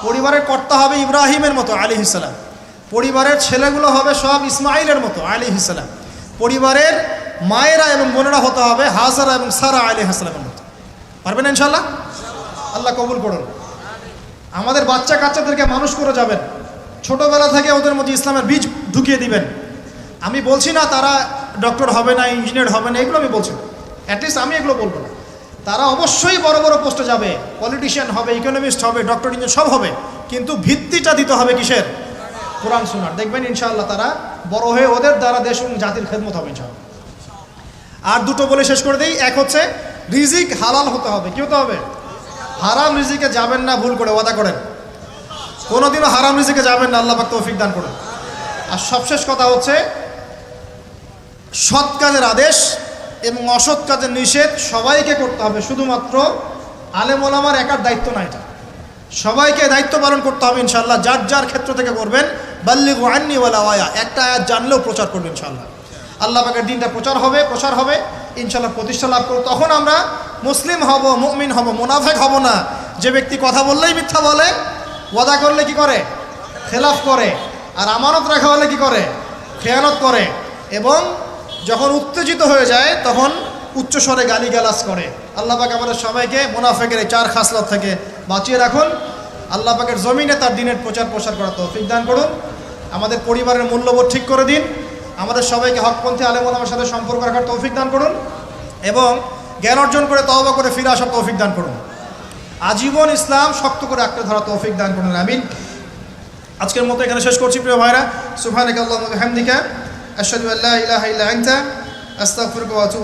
পরিবারের কর্তা হবে ইব্রাহিমের মতো আলাইহিস সালাম, পরিবারের ছেলেগুলো হবে সব ইসমাইলের মতো আলাইহিস সালাম, পরিবারের মায়েরা এবং বোনেরা হতে হবে হাজারা এবং সারা আলাইহিস সালামের মতো। পারবেন ইনশাআল্লাহ? আল্লাহ কবুল করুন। আমাদের বাচ্চা কাচ্চাদেরকে মানুষ করে যাবেন, ছোটবেলা থেকে ওদের মধ্যে ইসলামের বীজ ঢুকিয়ে দিবেন। আমি বলছি না তারা ডক্টর হবে না, ইঞ্জিনিয়ার হবে না, এগুলো আমি বলছি না, অ্যাটলিস্ট আমি এগুলো বলবো না। তারা অবশ্যই বড় বড় পোস্টে যাবে, পলিটিশিয়ান হবে, ইকোনমিস্ট হবে, ডক্টর ইঞ্জিনিয়ার সব হবে, কিন্তু ভিত্তিটা দিতে হবে কিসের? কোরআন সুন্নাহর। দেখবেন ইনশাআল্লাহ তারা বড় হয়ে ওদের দ্বারা দেশ এবং জাতির খেদমত হবে ইনশাআল্লাহ। আর 2টো বলে শেষ করে দিই। এক হচ্ছে রিজিক হালাল হতে হবে। কি হতে হবে? হারাম রিজিকে যাবেন না, ভুল করে ওয়াদা করেন। কোনোদিনও হারাম রিজিকে যাবেন না, আল্লাহ পাক তৌফিক দান করুন। আর সবশেষ কথা হচ্ছে সৎ কাজের আদেশ এবং অসৎ কাজের নিষেধ সবাইকে করতে হবে, শুধুমাত্র আলেম ওলামার একার দায়িত্ব না, এটা সবাইকে দায়িত্ব পালন করতে হবে ইনশাআল্লাহ। যার যার ক্ষেত্র থেকে করবেন। বাল্লিগু আন্নি ওয়ালাউ আয়া, একটা আয়াত জানলেও প্রচার করবেন ইনশাআল্লাহ। আল্লাহ পাকের দিনটা প্রচার হবে ইনশাআল্লাহ, প্রতিষ্ঠা লাভ করব। তখন আমরা মুসলিম হব, মুমিন হব, মুনাফিক হব না। যে ব্যক্তি কথা বললেই মিথ্যা বলে, ওয়াদা করলে কি করে? খেলাফ করে। আর আমানত রাখা হলে কি করে? খেয়ানত করে। এবং যখন উত্তেজিত হয়ে যায় তখন উচ্চস্বরে গালিগালাজ করে। আল্লাহ পাক আমাদের সবাইকে মুনাফিকের এই 4 খাসলত থেকে বাঁচিয়ে রাখুন। আল্লাহ পাকের জমিনে তার দিনের প্রচার প্রসার করার তৌফিক দান করুন। আমাদের পরিবারের মূল্যবোধ ঠিক করে দিন। আমাদের সবাইকে হকপন্থী আলেম ওলামার সাথে সম্পর্ক রাখার তৌফিক দান করুন এবং জ্ঞান অর্জন করে তওবা করে ফিরে আসার তৌফিক দান করুন। আজীবন ইসলাম শক্ত করে আঁকড়ে ধরা তৌফিক দান করুন, আমিন। আজকের মতো এখানে শেষ করছি প্রিয় ভাইরা। সুবহানাকা আল্লাহুম্মা ওয়া বিহামদিকা আশহাদু আল্লা ইলাহা ইল্লা আনতা আস্তাগফিরুকা ওয়া আতুবু